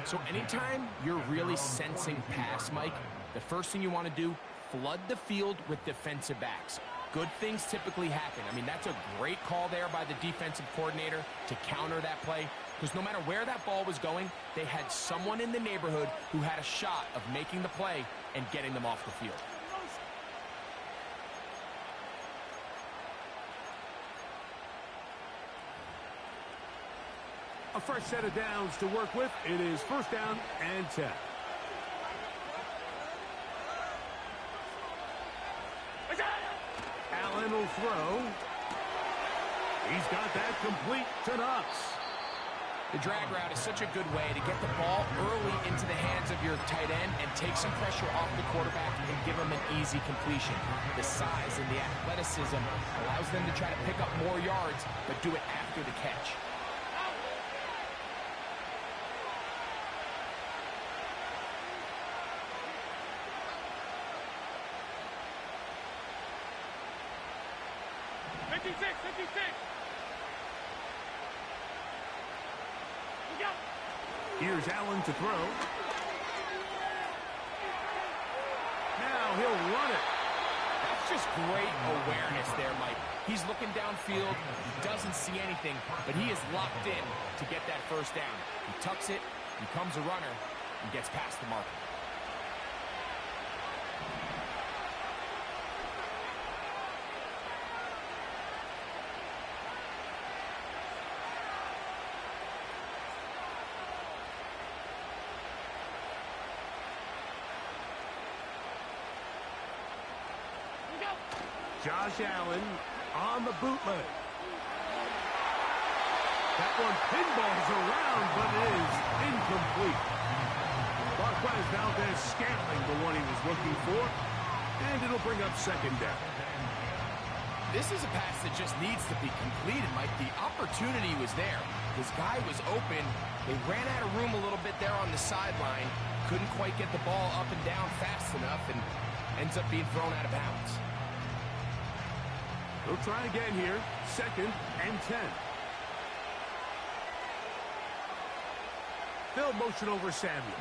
So anytime you're really sensing pass, Mike, the first thing you want to do, flood the field with defensive backs. Good things typically happen. I mean, that's a great call there by the defensive coordinator to counter that play. Because no matter where that ball was going, they had someone in the neighborhood who had a shot of making the play and getting them off the field. A fresh set of downs to work with. It is first down and 10. Allen will throw. He's got that complete to Knox. The drag route is such a good way to get the ball early into the hands of your tight end and take some pressure off the quarterback and give him an easy completion. The size and the athleticism allows them to try to pick up more yards, but do it after the catch. Here's Allen to throw. Now he'll run it. That's just great awareness there, Mike. He's looking downfield. He doesn't see anything, but he is locked in to get that first down. He tucks it, becomes a runner, and gets past the marker. Josh Allen on the bootleg. That one pinballs around, but it is incomplete. Marquez Valdez scantling the one he was looking for, and it'll bring up second down. This is a pass that just needs to be completed, Mike. The opportunity was there. His guy was open. They ran out of room a little bit there on the sideline. Couldn't quite get the ball up and down fast enough, and ends up being thrown out of bounds. We'll try again here. 2nd and 10. They'll motion over Samuel.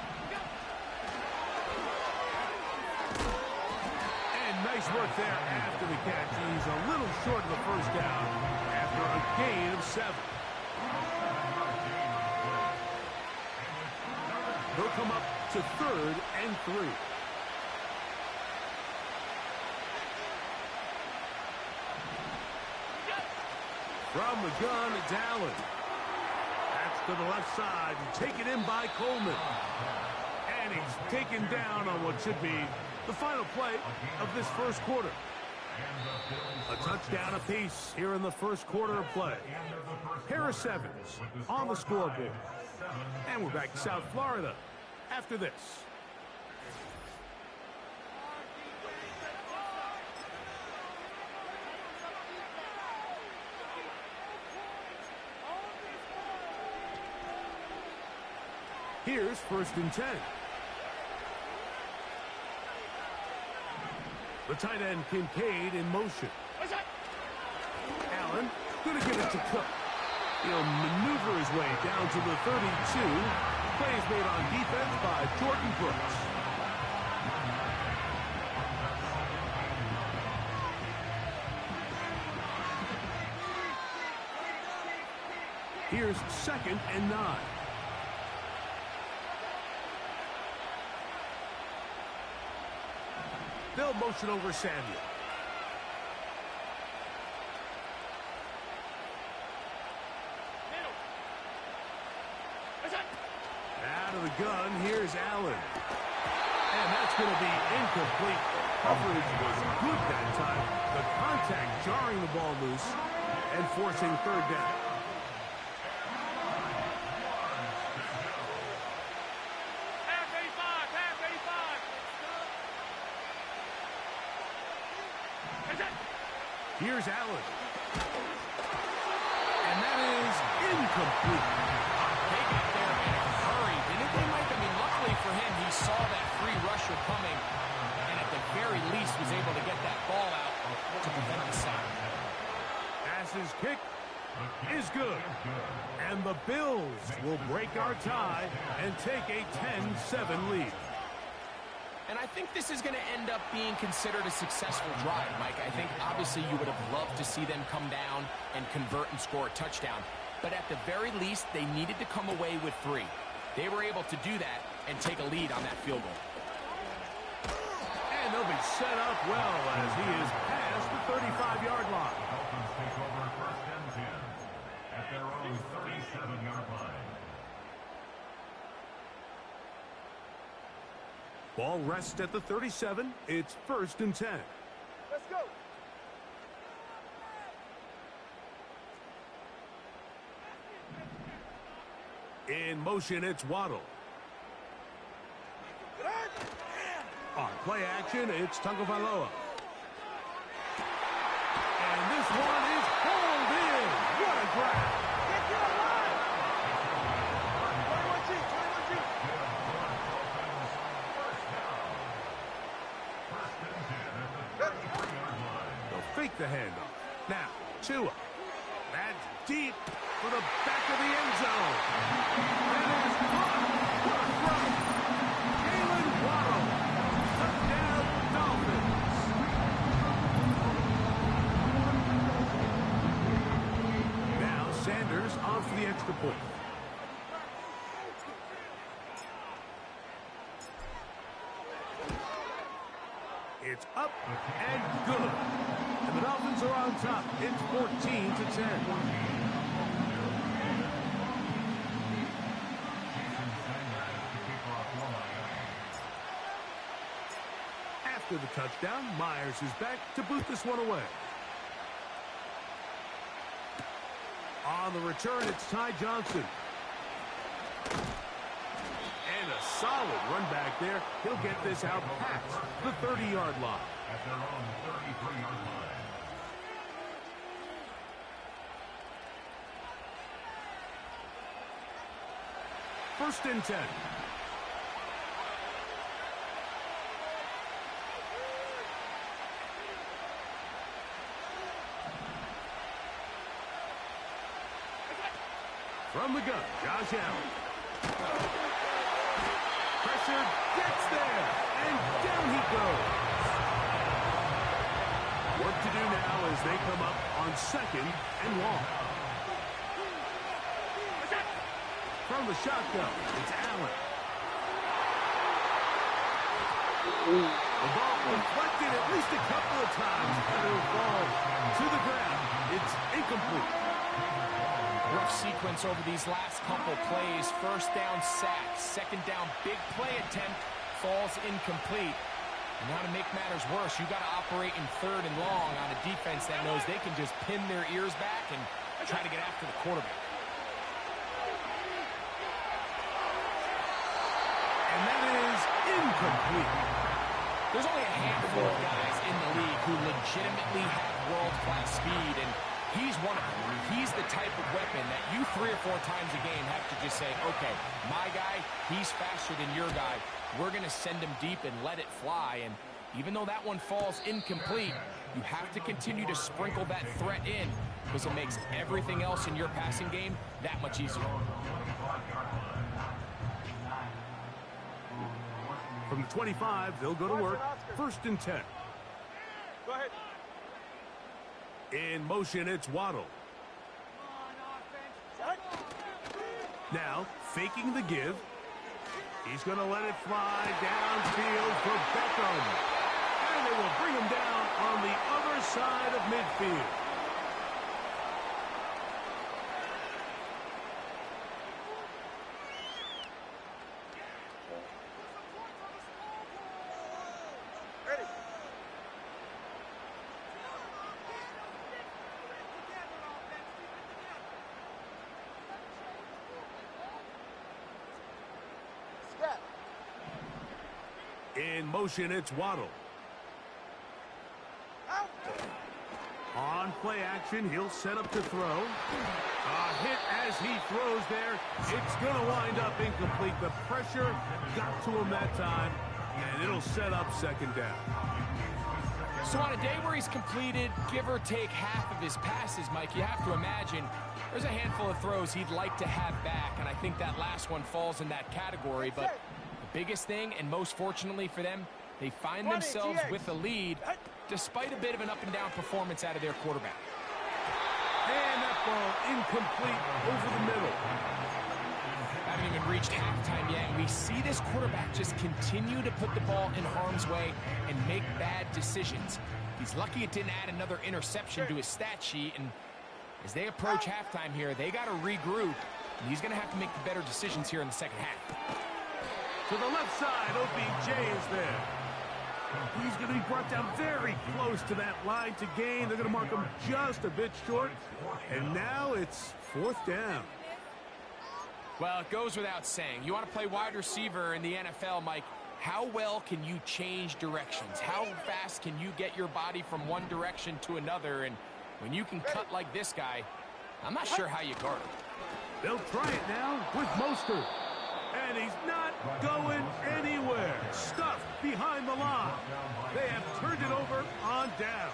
And nice work there after the catch. He's a little short of the first down after a gain of 7. They'll come up to 3rd and 3. From the gun, it's Allen. That's to the left side. Taken in by Coleman. And he's taken down on what should be the final play of this first quarter. A touchdown apiece here in the first quarter of play. Harris Evans on the scoreboard. And we're back to South Florida after this. Here's 1st and 10. The tight end Kincaid in motion. Allen going to give it to Cook. He'll maneuver his way down to the 32. Plays made on defense by Jordan Brooks. Here's 2nd and 9. They'll motion over Samuel. Out of the gun, here's Allen. And that's going to be incomplete. Coverage was good that time. The contact jarring the ball loose and forcing 3rd down. Here's Allen. And that is incomplete. They got there in a hurry, didn't they, Mike? I mean, luckily for him, he saw that free rusher coming, and at the very least was able to get that ball out to prevent the sack. Pass's kick is good. And the Bills will break our tie and take a 10-7 lead. And I think this is going to end up being considered a successful drive, Mike. I think obviously you would have loved to see them come down and convert and score a touchdown. But at the very least, they needed to come away with 3. They were able to do that and take a lead on that field goal. And they'll be set up well as he is past the 35-yard line. Dolphins take over 1st and 10 at their own 37-yard line. Ball rests at the 37. It's 1st and 10. Let's go. In motion, it's Waddle. On play action, it's Tagovailoa. And this one is hauled in. What a grab. Get your line. 21 G. They'll fake the handoff. Now, Tua. That's deep for the back of the end zone. That is caught. What a throw. Jalen Waddle. Touchdown, Dolphins. Now Sanders on for the extra point. It's up and good. And the Dolphins are on top. It's 14-10. After the touchdown, Myers is back to boot this one away. On the return, it's Ty Johnson. And a solid run back there. He'll get this out past the 30-yard line. At their own 33-yard line. First and 10. From the gun, Josh Allen. Pressure gets there, and down he goes. Work to do now as they come up on 2nd and long. From the shotgun, it's Allen. The ball deflected at least a couple of times, and it'll fall to the ground. It's incomplete. Rough sequence over these last couple plays. First down sack, second down big play attempt, falls incomplete. And now to make matters worse, you got to operate in 3rd and long on a defense that knows they can just pin their ears back and try to get after the quarterback. And that is incomplete. There's only a handful of guys in the league who legitimately have world-class speed, and he's one of them. He's the type of weapon that you 3 or 4 times a game have to just say, okay, my guy, he's faster than your guy. We're going to send him deep and let it fly. And even though that one falls incomplete, you have to continue to sprinkle that threat in because it makes everything else in your passing game that much easier. From the 25, they'll go to work. First and 10. Go ahead. In motion, it's Waddle. Now, faking the give. He's going to let it fly downfield for Beckham. And they will bring him down on the other side of midfield. In motion, it's Waddle. On play action, he'll set up to throw. A hit as he throws there. It's going to wind up incomplete. The pressure got to him that time, and it'll set up 2nd down. So on a day where he's completed, give or take half of his passes, Mike, you have to imagine there's a handful of throws he'd like to have back, and I think that last one falls in that category, but the biggest thing, and most fortunately for them, they find themselves with the lead despite a bit of an up-and-down performance out of their quarterback. And that ball incomplete over the middle. Haven't even reached halftime yet, and we see this quarterback just continue to put the ball in harm's way and make bad decisions. He's lucky it didn't add another interception to his stat sheet, and as they approach halftime here, they got to regroup, and he's going to have to make the better decisions here in the second half. To the left side, OBJ is there. He's going to be brought down very close to that line to gain. They're going to mark him just a bit short. And now it's 4th down. Well, it goes without saying. You want to play wide receiver in the NFL, Mike, how well can you change directions? How fast can you get your body from one direction to another? And when you can cut like this guy, I'm not sure how you guard him. They'll try it now with Mostert. And he's not going anywhere. Stuffed behind the line. They have turned it over on down.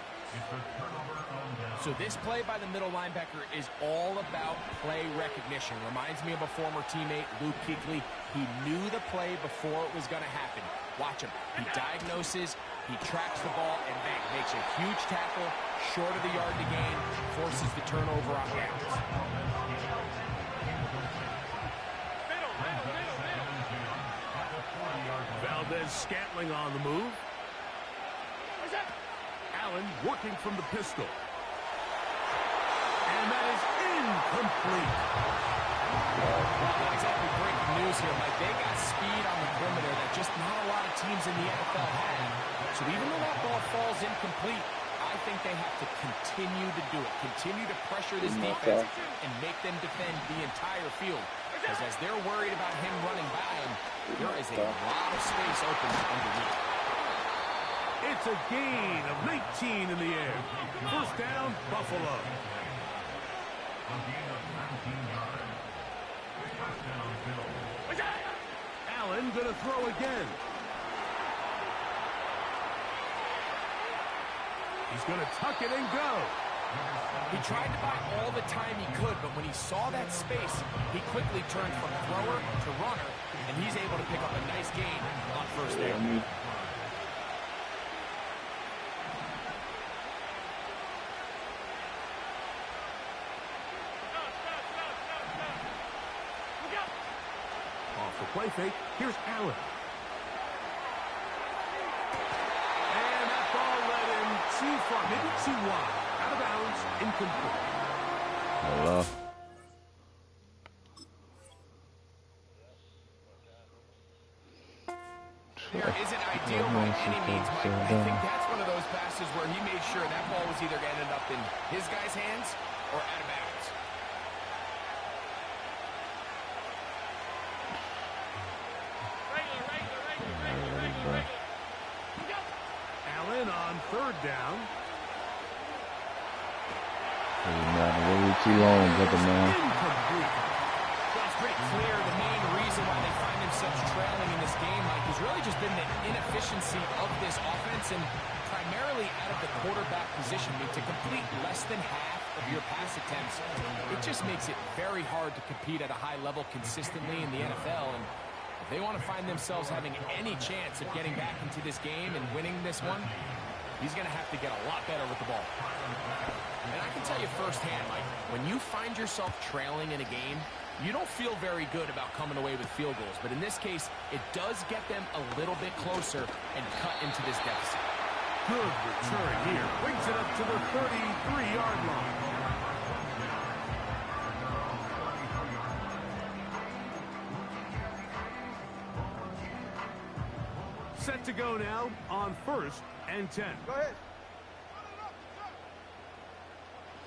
So this play by the middle linebacker is all about play recognition. Reminds me of a former teammate, Luke Kuechly. He knew the play before it was going to happen. Watch him. He diagnoses, he tracks the ball, and bang, makes a huge tackle, short of the yard to gain, forces the turnover on downs. Valdez-Scantling on the move. Allen working from the pistol. And that is incomplete. Well, not exactly breaking news here, Mike. They got speed on the perimeter that just not a lot of teams in the NFL have. So even though that ball falls incomplete, I think they have to continue to do it. Continue to pressure this defense and make them defend the entire field. Because as they're worried about him running by him, there is a lot of space open underneath. It's a gain of 19 in the air. First down, Buffalo. A gain of 19 yards. Touchdown, Bills. Allen gonna throw again. He's gonna tuck it and go. He tried to buy all the time he could, but when he saw that space, he quickly turned from thrower to runner, and he's able to pick up a nice gain on first down. Off the play fake, here's Allen. And that ball led him too far, maybe too wide. Out of bounds, incomplete. Hello. Here isn't ideal by any means, Mike. I think that's one of those passes where he made sure that ball was either going to end up in his guy's hands or out of bounds. Allen on third down. Way too long, brother, man. Incomplete. Well, it's pretty clear the main reason why they find themselves trailing in this game, Mike, has really just been the inefficiency of this offense and primarily out of the quarterback position. I mean, to complete less than half of your pass attempts, it just makes it very hard to compete at a high level consistently in the NFL. And if they want to find themselves having any chance of getting back into this game and winning this one, he's going to have to get a lot better with the ball. And I can tell you firsthand, Mike, when you find yourself trailing in a game, you don't feel very good about coming away with field goals. But in this case, it does get them a little bit closer and cut into this deficit. Good return here. Brings it up to the 33-yard line. Set to go now on 1st and 10. Go ahead.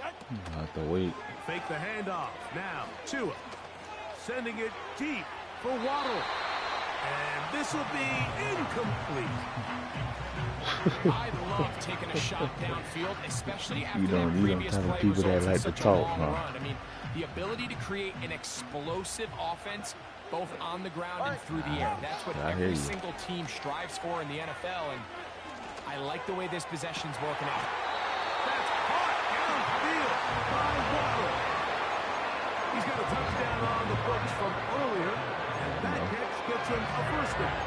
I have to wait. Fake the handoff. Now, Tua. Sending it deep for Waddle. And this will be incomplete. I love taking a shot downfield, especially after don't that previous kind of play people that results in like to such a talk, long huh? run. I mean, the ability to create an explosive offense both on the ground and through the air. That's what I hear every you. single team strives for in the NFL, and I like the way this possession's working out. That's caught downfield by Waddle. He's got a touchdown on the books from earlier, and that catch gets him a first down.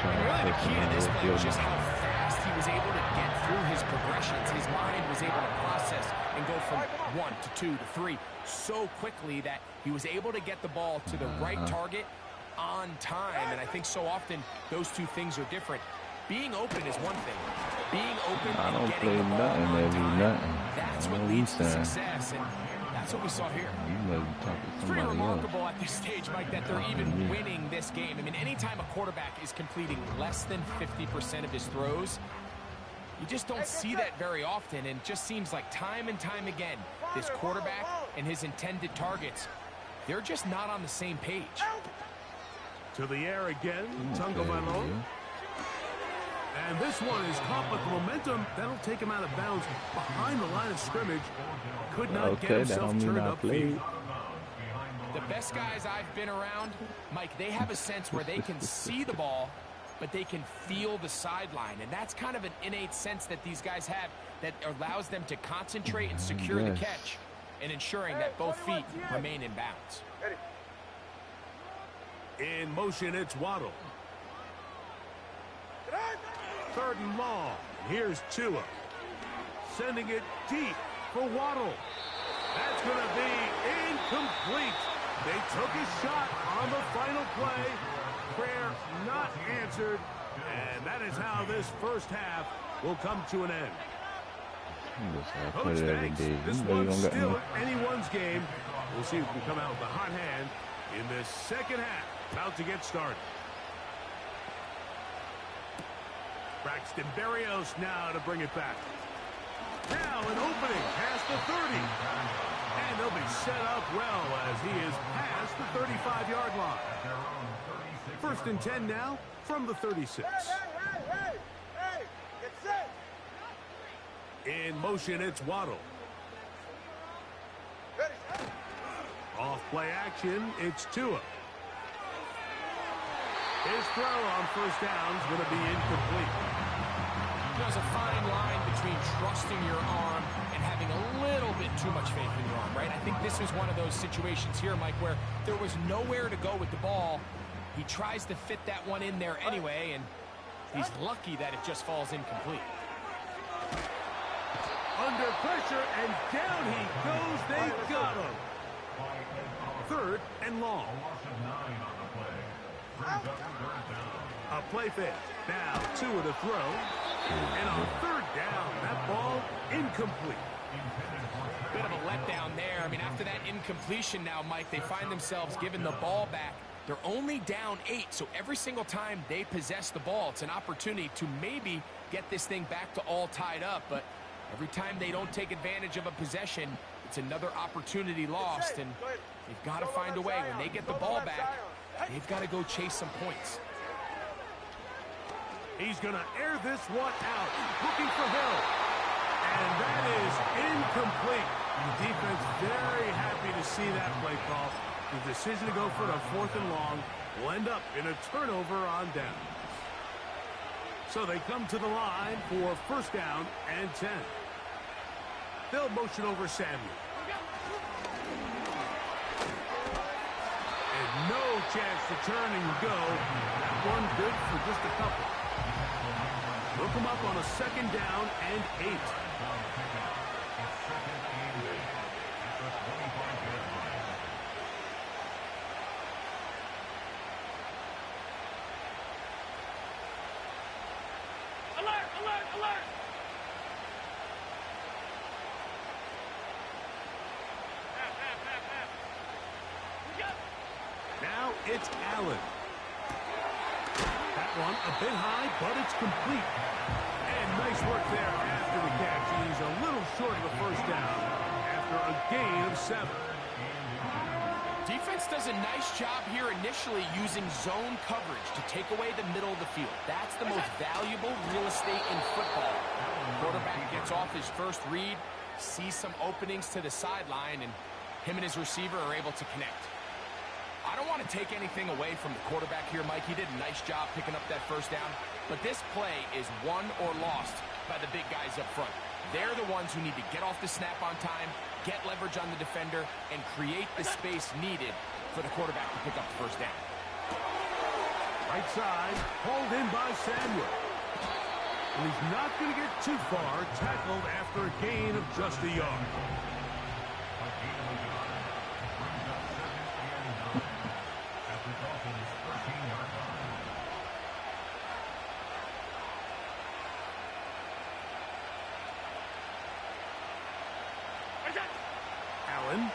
And really the key to this play was just how fast he was able to get through his progressions. His mind was able to process and go from 1 to 2 to 3 so quickly that he was able to get the ball to the right target on time. And I think so often those two things are different. Being open is one thing. Being open and getting the ball on time, that's what leads to success. And that's what we saw here. It's It's pretty remarkable at this stage, Mike, that they're even winning this game. I mean, anytime a quarterback is completing less than 50% of his throws, you just don't see that very often. And it just seems like time and time again, this quarterback and his intended targets, they're just not on the same page. To the air again, Tagovailoa. And this one is caught with momentum. That'll take him out of bounds behind the line of scrimmage. Could not get himself turned upfield. The best guys I've been around, Mike, they have a sense where they can see the ball, but they can feel the sideline. And that's kind of an innate sense that these guys have that allows them to concentrate and secure the catch and ensuring that both feet remain in bounds. In motion, it's Waddle. Third and long. Here's Tua. Sending it deep for Waddle. That's going to be incomplete. They took a shot on the final play. Prayer not answered. And that is how this first half will come to an end. Coach, thanks. This one's still anyone's game. We'll see who can come out with a hot hand In the second half, about to get started. Braxton Berrios now to bring it back. Now an opening past the 30. And they'll be set up well as he is past the 35-yard line. First and 10 now from the 36. Hey, get set. In motion, it's Waddle. Ready, set. Off play action, it's Tua. His throw on first down is going to be incomplete. There's a fine line between trusting your arm and having a little bit too much faith in your arm, right? I think this was one of those situations here, Mike, where there was nowhere to go with the ball. He tries to fit that one in there anyway, and he's lucky that it just falls incomplete. Under pressure, and down he goes. They got him. Third and long. A play fake. Now Tua to throw. And on third down, that ball incomplete. Bit of a letdown there. I mean, after that incompletion now, Mike, they find themselves giving the ball back. They're only down 8, so every single time they possess the ball, it's an opportunity to maybe get this thing back to all tied up. But every time they don't take advantage of a possession, it's another opportunity lost. And they've got to find a way. When they get the ball back, they've got to go chase some points. He's going to air this one out. Looking for Hill. And that is incomplete. The defense very happy to see that play call. The decision to go for the fourth and long will end up in a turnover on down. So they come to the line for first down and 10. They'll motion over Samuel. And no chance to turn and go. That one good for just a couple. Look him up on a second down and 8. Alert, alert, alert. Now it's Allen. That one a bit high, but it's complete. And nice work there after the catch. He's a little short of the first down after a gain of 7. Defense does a nice job here initially using zone coverage to take away the middle of the field. That's the most valuable real estate in football. Quarterback gets off his first read, sees some openings to the sideline, and him and his receiver are able to connect. I don't want to take anything away from the quarterback here, Mike. He did a nice job picking up that first down. But this play is won or lost by the big guys up front. They're the ones who need to get off the snap on time, get leverage on the defender, and create the space needed for the quarterback to pick up the first down. Right side, hauled in by Samuel. And he's not going to get too far, tackled after a gain of just a yard. Allen.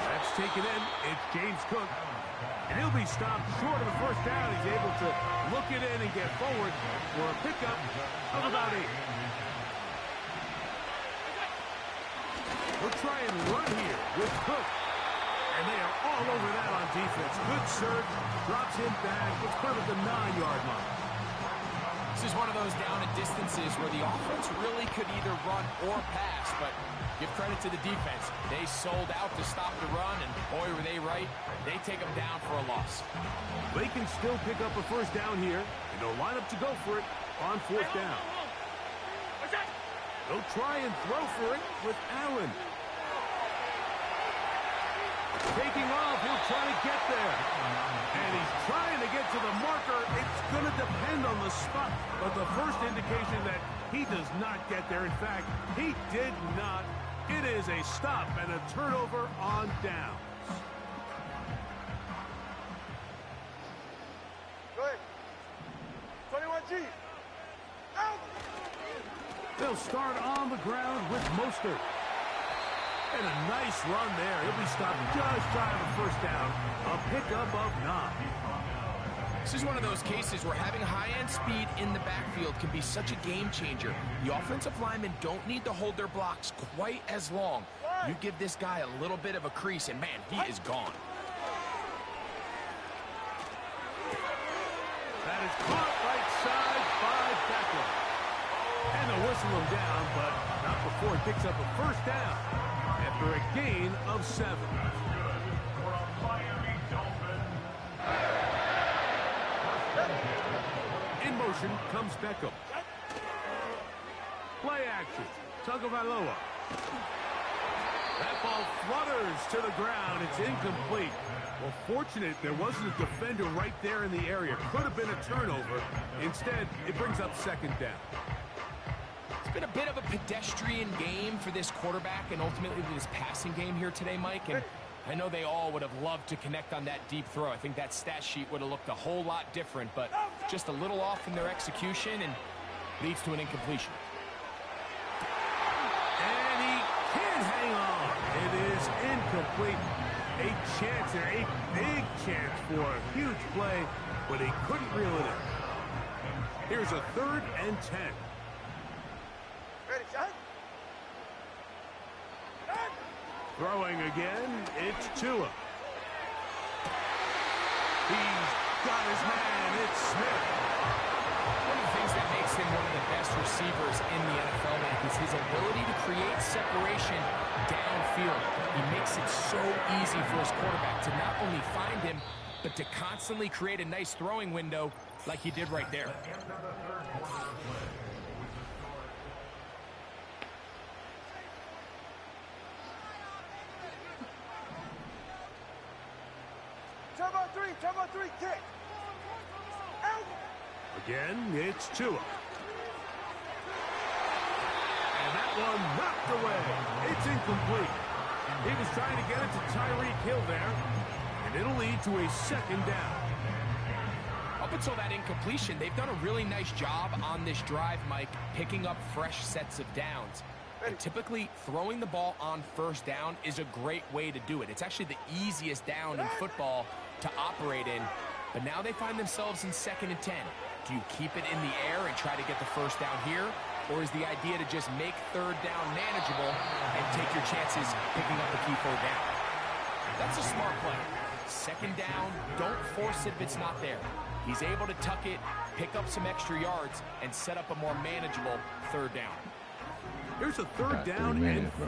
That's taken in. It's James Cook. And he'll be stopped short of the first down. He's able to look it in and get forward for a pickup of about 8. We'll try and run here with Cook. And they are all over that on defense. Good surge. Drops him back. It's part of the 9-yard line. This is one of those down and distances where the offense really could either run or pass, but give credit to the defense. They sold out to stop the run, and boy, were they right. They take them down for a loss. They can still pick up a first down here, and they'll line up to go for it on fourth down. They'll try and throw for it with Allen. Taking off, he'll try to get there. And he's trying to get to the marker. It's going to depend on the spot. But the first indication that he does not get there. In fact, he did not. It is a stop and a turnover on downs. Go ahead. 21G. Out. They'll start on the ground with Mostert. And a nice run there. He'll be stopped just shy of a first down. A pickup of 9. This is one of those cases where having high-end speed in the backfield can be such a game changer. The offensive linemen don't need to hold their blocks quite as long. You give this guy a little bit of a crease, and man, he is gone. That is caught right side by Beckham. And they'll whistle him down, but not before he picks up a first down after a gain of 7. In motion comes Beckham. Play action. Tagovailoa. That ball flutters to the ground. It's incomplete. Well, fortunate there wasn't a defender right there in the area. Could have been a turnover. Instead, it brings up second down. It's been a bit of a pedestrian game for this quarterback and ultimately this passing game here today, Mike. And I know they all would have loved to connect on that deep throw. I think that stat sheet would have looked a whole lot different, but just a little off in their execution and leads to an incompletion. And he can't hang on. It is incomplete. A chance there, a big chance for a huge play, but he couldn't reel it in. Here's a 3rd and 10. Ready, shot. Throwing again, it's Tua. He's got his man, it's Smith. One of the things that makes him one of the best receivers in the NFL, Mike, is his ability to create separation downfield. He makes it so easy for his quarterback to not only find him, but to constantly create a nice throwing window like he did right there. Turbo 3, kick. Out. Again, it's Tua. And that one knocked away. It's incomplete. He was trying to get it to Tyreek Hill there, and it'll lead to a second down. Up until that incompletion, they've done a really nice job on this drive, Mike, picking up fresh sets of downs. And typically, throwing the ball on first down is a great way to do it. It's actually the easiest down in football to operate in. But now they find themselves in 2nd and 10. Do you keep it in the air and try to get the first down here? Or is the idea to just make 3rd down manageable and take your chances picking up the key 3rd down? That's a smart play. 2nd down, don't force it if it's not there. He's able to tuck it, pick up some extra yards, and set up a more manageable 3rd down. Here's a 3rd down and 4.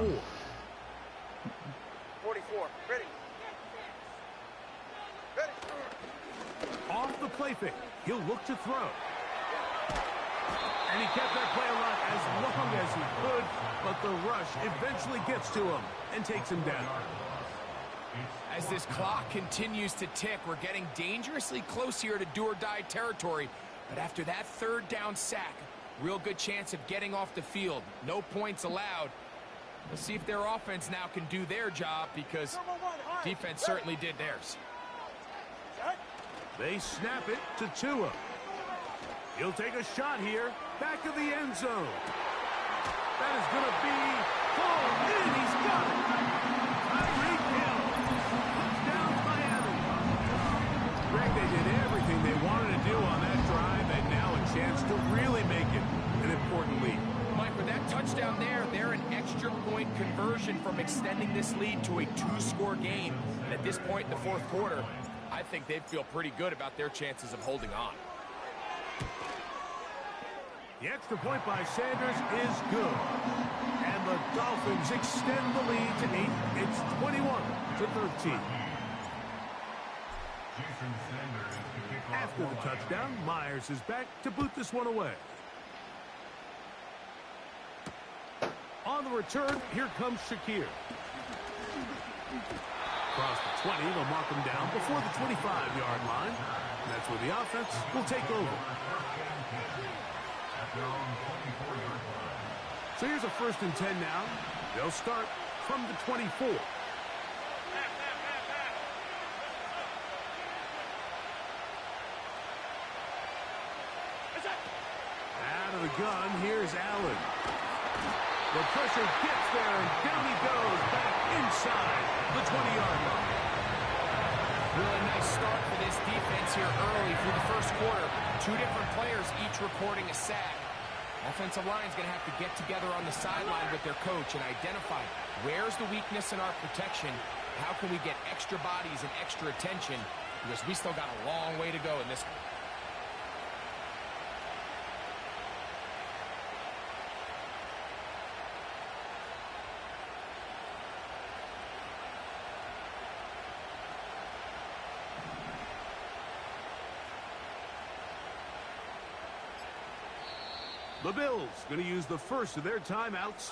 44, ready. Ready. Off the play fake, he'll look to throw. And he kept that play alive as long as he could, but the rush eventually gets to him and takes him down. As this clock continues to tick, we're getting dangerously close here to do-or-die territory. But after that 3rd down sack, real good chance of getting off the field. No points allowed. We'll see if their offense now can do their job, because defense certainly did theirs. They snap it to Tua. He'll take a shot here, back of the end zone. That is going to be pulled in. He's got it. Tyreek Hill. Touchdown, Miami. Greg, they did everything they wanted to do on that drive, and now a chance to really make it an important lead. Mike, with that touchdown there, they're an extra point conversion from extending this lead to a 2-score game. And at this point in the 4th quarter, I think they'd feel pretty good about their chances of holding on. The extra point by Sanders is good. And the Dolphins extend the lead to 8. It's 21-13. After the touchdown, Myers is back to boot this one away. On the return, here comes Shakir. Across the 20, they'll mark him down before the 25-yard line. And that's where the offense will take over. So here's a 1st and 10 now. They'll start from the 24. Out of the gun, here's Allen. The pressure gets there, and down he goes, back inside the 20-yard line. Really nice start for this defense here early through the first quarter. Two different players each recording a sack. Offensive line's going to have to get together on the sideline with their coach and identify where's the weakness in our protection. How can we get extra bodies and extra attention? Because we still got a long way to go in this one. The Bills going to use the first of their timeouts.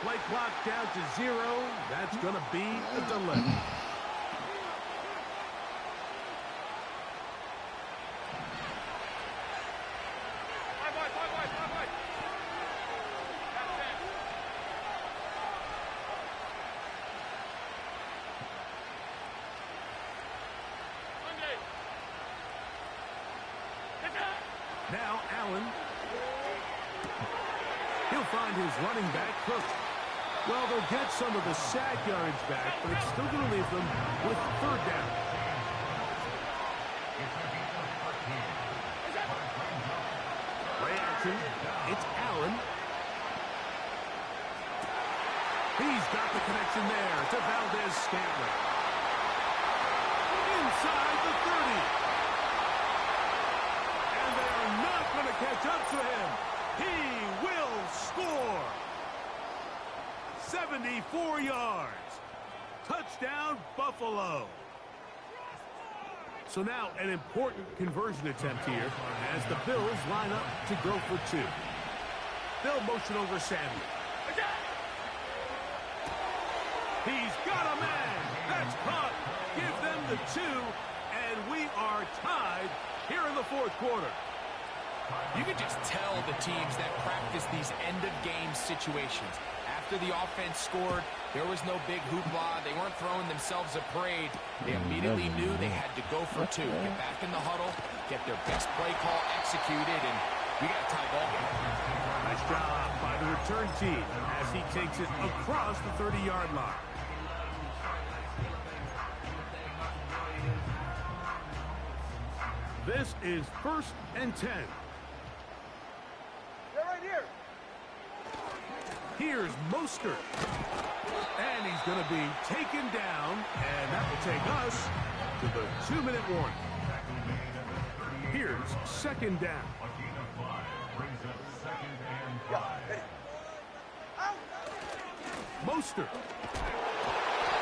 Play clock down to 0. That's going to be a delay. Now Allen. He'll find his running back, Cook. Well, they'll get some of the sack yards back, but it's still going to leave them with third down. Play action. It's Allen. He's got the connection there to Valdez-Scantling. Inside the 30. And they are not going to catch up to him. He will score. 74 yards. Touchdown, Buffalo. So now an important conversion attempt here as the Bills line up to go for 2. They'll motion over Samuel. He's got a man. That's caught. Give them the 2, and we are tied here in the fourth quarter. You can just tell the teams that practice these end-of-game situations. After the offense scored, there was no big hoopla. They weren't throwing themselves a parade. They immediately knew they had to go for 2. Get back in the huddle, get their best play call executed, and we got a tie ball game. Nice job by the return team as he takes it across the 30-yard line. This is 1st and 10. They're right here. Here's Mostert. And he's going to be taken down, and that will take us to the 2-minute warning. Here's 2nd down. Mostert.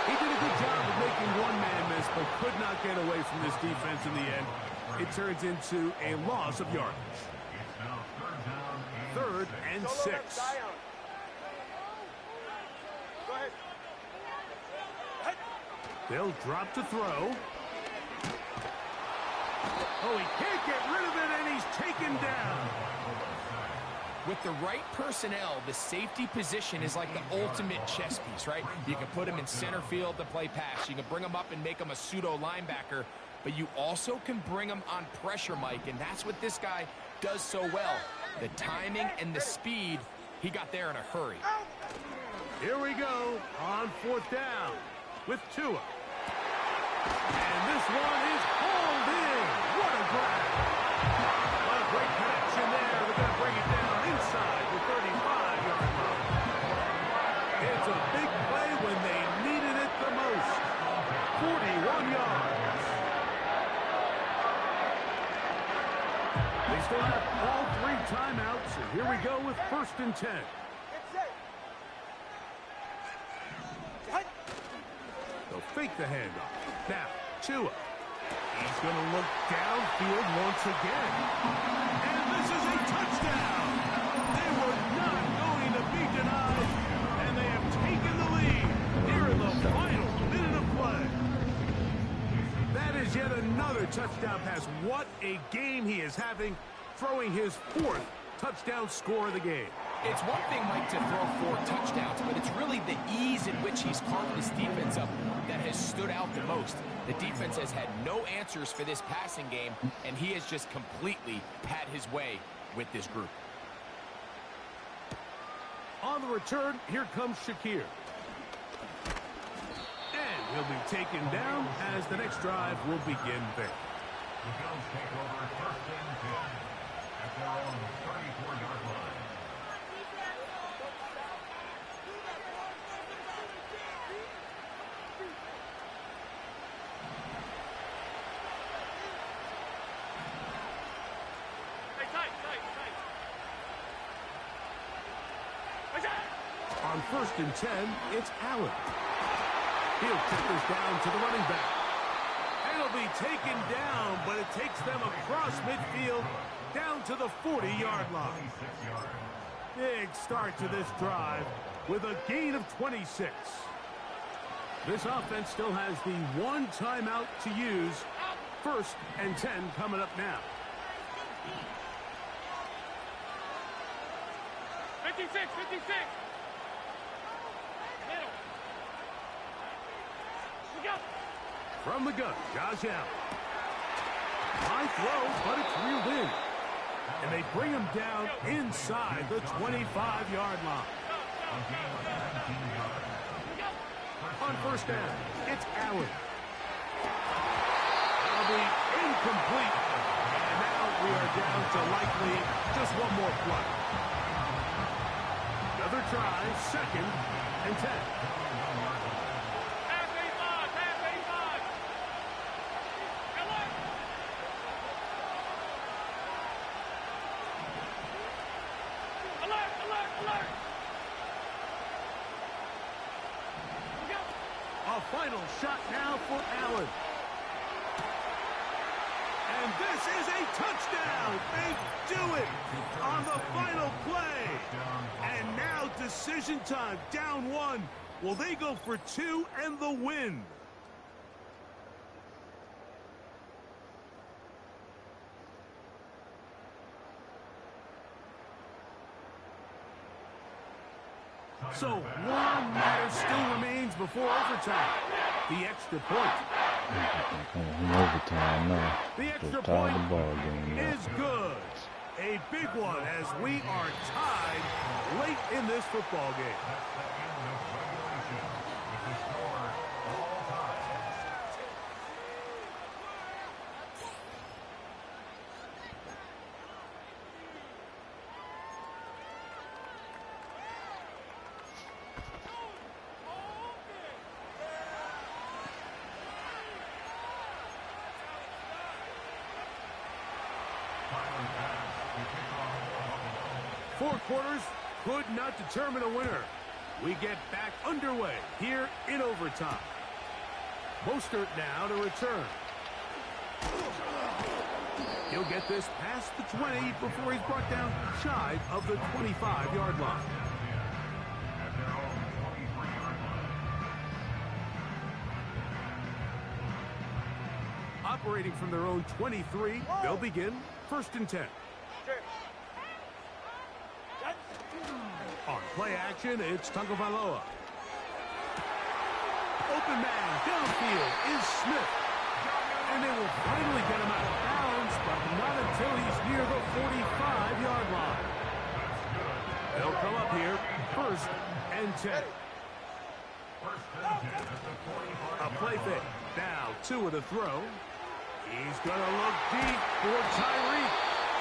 He did a good job of making one man miss, but could not get away from this defense in the end. It turns into a loss of yardage. 3rd and 6. They'll drop to throw. Oh, he can't get rid of it, and he's taken down. With the right personnel, the safety position is like the ultimate chess piece, right? You can put him in center field to play pass. You can bring him up and make him a pseudo linebacker, but you also can bring him on pressure, Mike, and that's what this guy does so well. The timing and the speed, he got there in a hurry. Here we go on 4th down with Tua. And this one is hauled in. What a grab. What a great connection there. They're going to bring it down inside the 35-yard line. It's a big play when they needed it the most. 41 yards. They still have all 3 timeouts, and here we go with 1st and 10. fake the handoff. Now, Tua. He's going to look downfield once again. And this is a touchdown. They were not going to be denied, and they have taken the lead here in the final minute of play. That is yet another touchdown pass. What a game he is having, throwing his 4th touchdown score of the game. It's one thing, Mike, to throw 4 touchdowns, but it's really the ease in which he's carved this defense up that has stood out the most. The defense has had no answers for this passing game, and he has just completely had his way with this group. On the return, here comes Shakir. And he'll be taken down as the next drive will begin there. The Bills take over 1st and 10 at their own 34-yard line. On 1st and 10, it's Allen. He'll kick this down to the running back. And it'll be taken down, but it takes them across midfield down to the 40-yard line. Big start to this drive with a gain of 26. This offense still has the 1 timeout to use. 1st and 10 coming up now. 56, 56. From the gun, Josh Allen. High throw, but it's reeled in. And they bring him down inside the 25-yard line. On 1st down, it's Allen. That'll be incomplete. And now we are down to likely just 1 more play. Another try, 2nd and 10. A final shot now for Allen. And this is a touchdown. They do it on the final play. And now decision time, down 1. Will they go for 2 and the win? So 1 matter still remains before overtime. The extra point. Overtime now. The extra Just point tied the ball game now. is good. A big one as we are tied late in this football game. Four quarters could not determine a winner. We get back underway here in overtime. Mostert now to return. He'll get this past the 20 before he's brought down shy of the 25-yard line. Operating from their own 23, they'll begin 1st and 10. On play action, it's Tagovailoa. Open man downfield is Smith. And they will finally get him out of bounds, but not until he's near the 45-yard line. They'll come up here 1st and 10. A play fake. Now Tua to throw. He's going to look deep for Tyreek.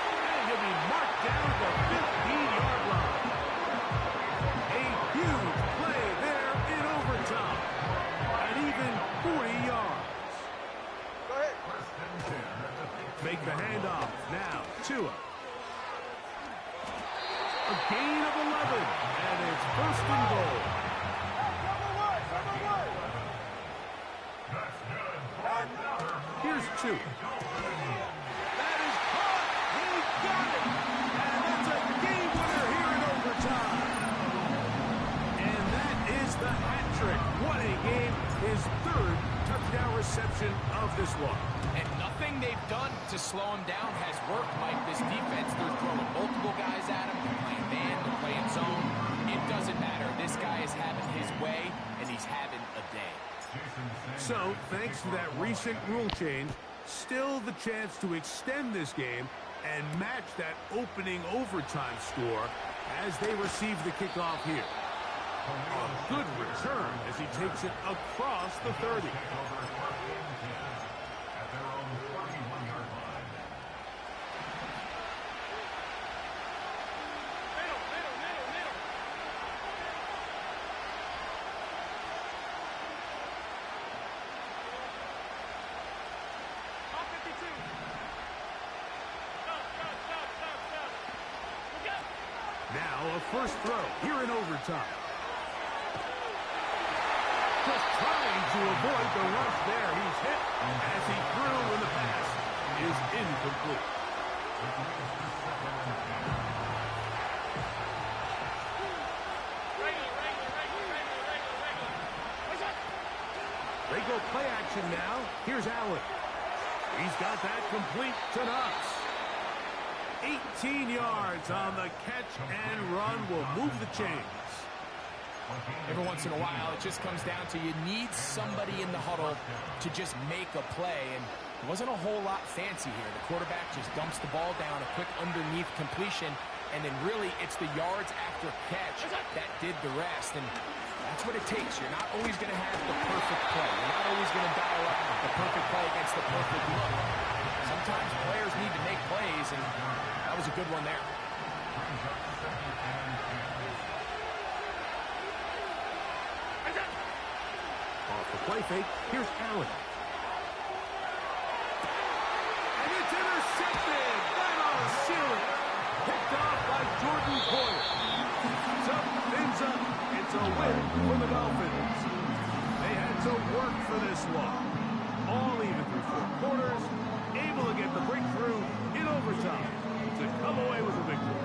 And he'll be marked down at the 15-yard line. A huge play there in overtime. And even 40 yards. Go ahead. Make the handoff. Now Tua. A gain of 11. And it's 1st and goal. first 2. That is caught. He got it. And that's a game winner here in overtime. And that is the hat trick. What a game. His 3rd touchdown reception of this one. And nothing they've done to slow him down has worked, Mike. This defense, they're throwing multiple guys at him. They're playing man, they're playing zone. It doesn't matter. This guy is having his way, and he's having a day. So, thanks to that recent rule change, still the chance to extend this game and match that opening overtime score as they receive the kickoff here. A good return as he takes it across the 30. Now a first throw here in overtime. Just trying to avoid the rush there. He's hit as he threw, and the pass is incomplete. They go play action now. Here's Allen. He's got that complete to Knox. 18 yards on the catch and run will move the chains. Every once in a while, it just comes down to you need somebody in the huddle to just make a play, and it wasn't a whole lot fancy here. The quarterback just dumps the ball down, a quick underneath completion, and then really it's the yards after catch that did the rest, and that's what it takes. You're not always going to have the perfect play. You're not always going to dial up the perfect play against the perfect look. Sometimes players need to make plays, and that was a good one there. Off the play fake, here's Allen. And it's intercepted! Right on the ceiling! Picked off by Jordan Poyer. Fins up. It's a win for the Dolphins. They had to work for this one. All even through 4 quarters, able to get the breakthrough in overtime to come away with a victory.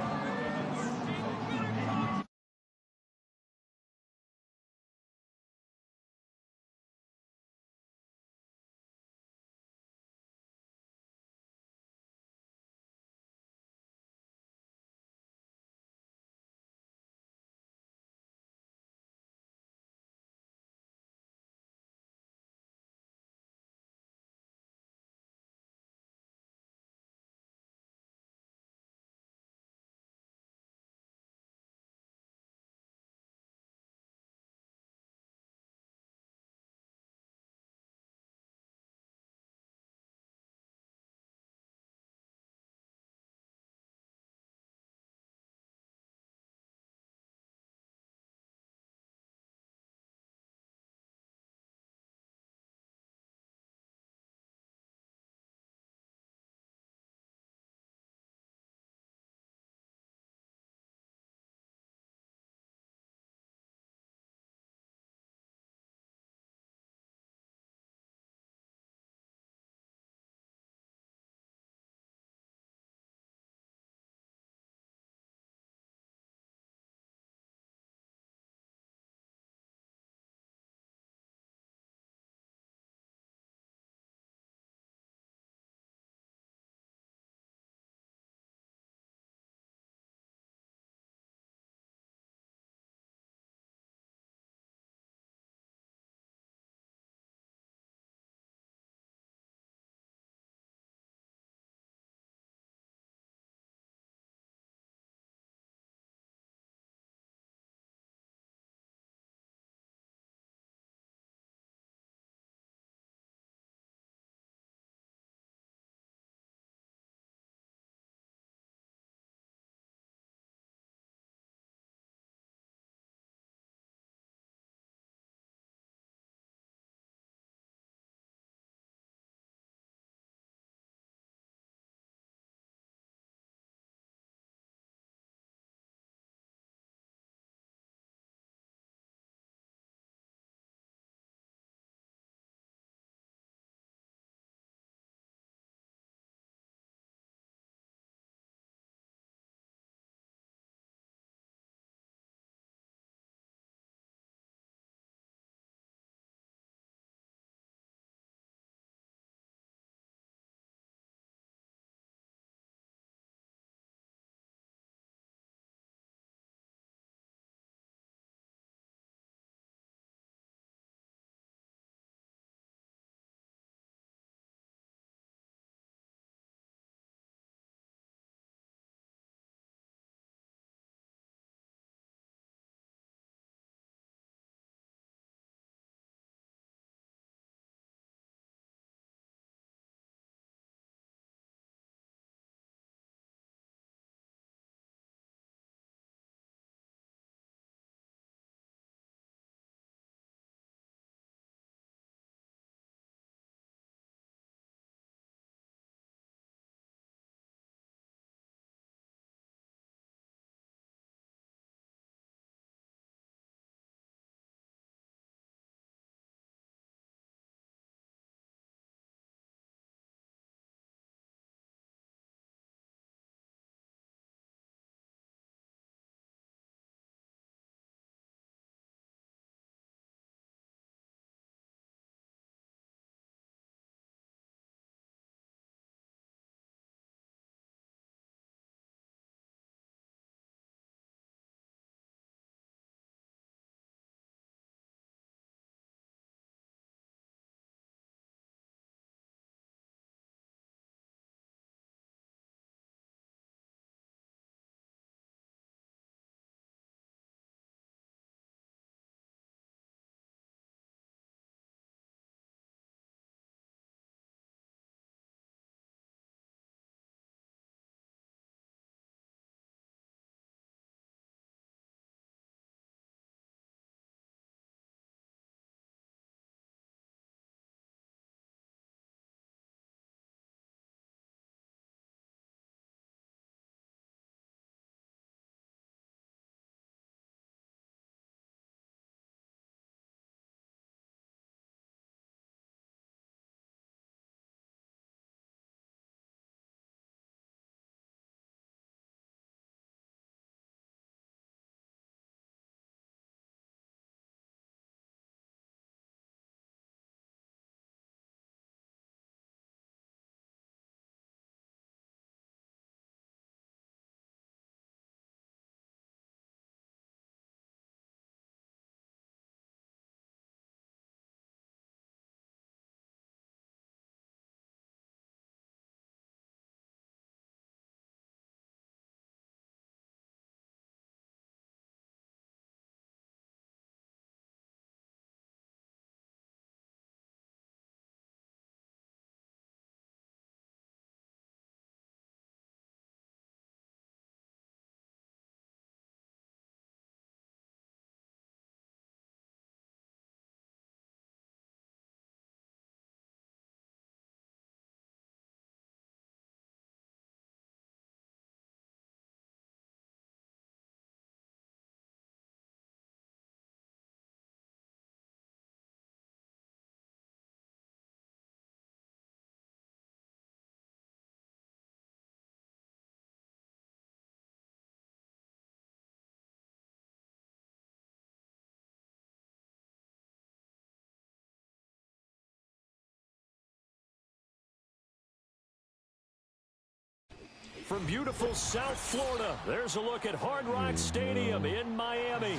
from beautiful South Florida, there's a look at Hard Rock Stadium in Miami.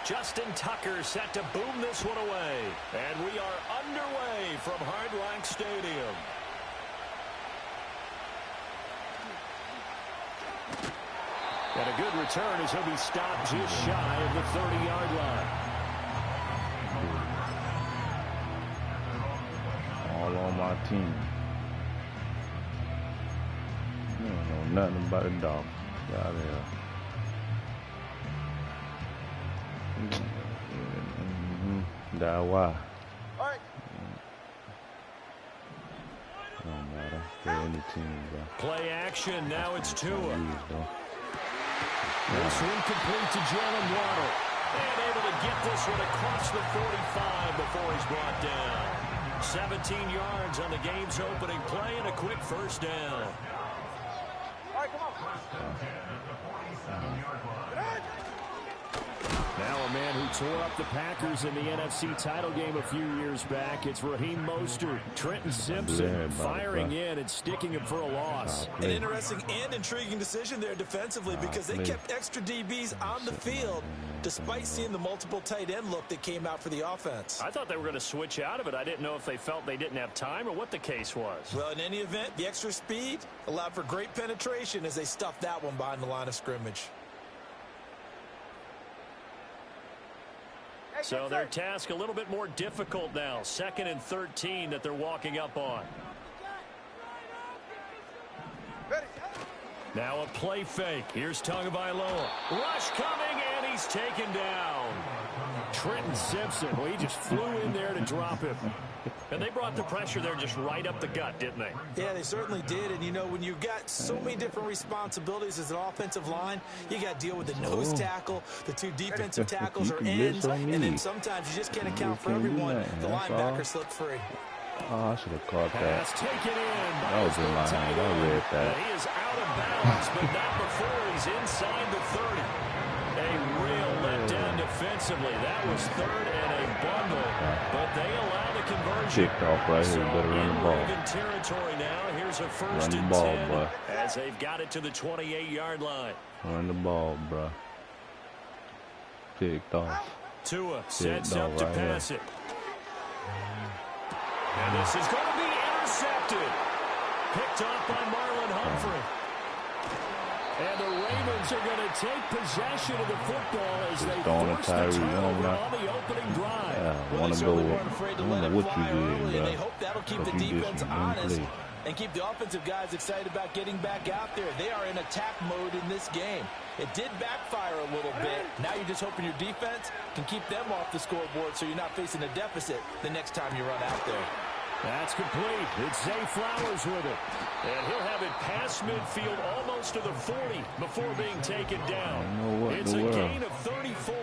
Justin Tucker set to boom this one away. And we are underway from Hard Rock Stadium. And a good return as he'll be stopped just shy of the 30-yard line. All on my team. You don't know nothing about a dog. Get out of here. That why. Don't matter. For any team, bro. Play action. Now it's Tua. This one complete to Jalen Waddle. And able to get this one across the 45 before he's brought down. 17 yards on the game's opening play and a quick first down. All right, come on. Now a man who tore up the Packers in the NFC title game a few years back. It's Raheem Mostert. Trenton Simpson firing in and sticking him for a loss. An interesting and intriguing decision there defensively because they kept extra DBs on the field despite seeing the multiple tight end look that came out for the offense. I thought they were going to switch out of it. I didn't know if they felt they didn't have time or what the case was. Well, in any event, the extra speed allowed for great penetration as they stuffed that one behind the line of scrimmage. So their task a little bit more difficult now. 2nd and 13 that they're walking up on. Now a play fake. Here's Tagovailoa. Rush coming, and he's taken down. Trenton Simpson, well, he just flew in there to drop him. And they brought the pressure there just right up the gut, didn't they? Yeah, they certainly did. And, you know, when you've got so many different responsibilities as an offensive line, you got to deal with the nose tackle, the two defensive tackles or ends, and then sometimes you just can't account for everyone. The linebacker slipped free. Oh, I should have caught that. Taken in That was in my hand. I read that. He is out of bounds, but not before he's inside the 30. A real letdown defensively. That was 3rd and a bundle, but they allow the conversion. Kicked off right here. Better run the ball. Territory now. Here's a 1st Run the and ball, 10 boy. as they've got it to the 28-yard line. Run the ball, bro. Picked off. Tua sets up right to pass it. And this is going to be intercepted. Picked off by Marlon Humphrey. And the Ravens are going to take possession of the football as they force the turnover on the opening drive. Yeah, want to go. I don't know what you did, and they hope that'll keep the defense honest and keep the offensive guys excited about getting back out there. They are in attack mode in this game. It did backfire a little bit. Now you're just hoping your defense can keep them off the scoreboard so you're not facing a deficit the next time you run out there. That's complete. It's Zay Flowers with it. And he'll have it past midfield almost to the 40 before being taken down. It's a gain of 34.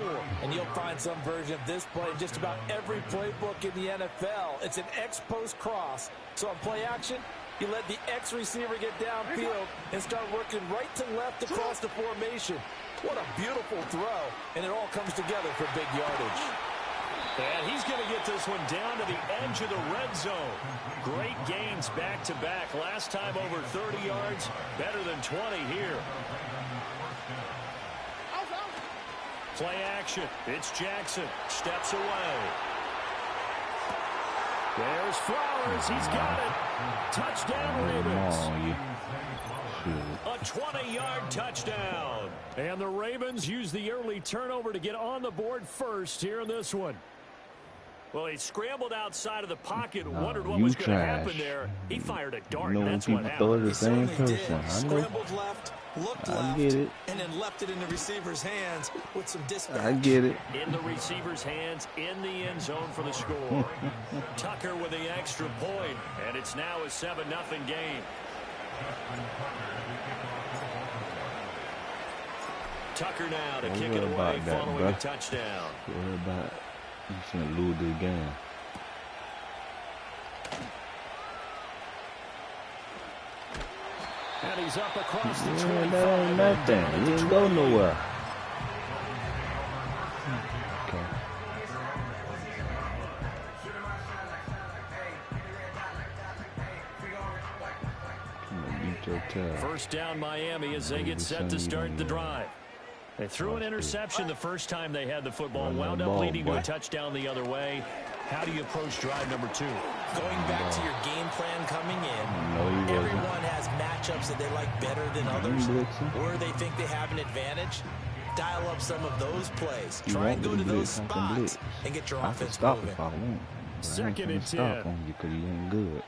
And you'll find some version of this play in just about every playbook in the NFL. It's an X-post cross. So on play action, you let the X receiver get downfield and start working right to left across the formation. What a beautiful throw. And it all comes together for big yardage. And he's going to get this one down to the edge of the red zone. Great gains back-to-back. Last time over 30 yards, better than 20 here. Play action. It's Jackson. Steps away. There's Flowers. He's got it. Touchdown, Ravens. A 20-yard touchdown. And the Ravens use the early turnover to get on the board first here in this one. Well, he scrambled outside of the pocket and wondered what was going to happen there. He fired a dart, and that's what happened. The same person. Scrambled left, looked left, and then left it in the receiver's hands with some dispatch. I get it. In the receiver's hands, in the end zone for the score. Tucker with the extra point, and it's now a 7-0 game. Tucker now to kick it away following a touchdown. He's going to lose this game. And he's up across the 25. That ain't nothing. He didn't go nowhere. First down Miami as they get set to start the drive. They threw an interception the first time they had the football, wound up leading to a touchdown the other way. How do you approach drive number 2? Going back to your game plan coming in, everyone has matchups that they like better than others, or they think they have an advantage. Dial up some of those plays. Try and go to those spots and get your offense moving. Second and 10. Because he ain't good.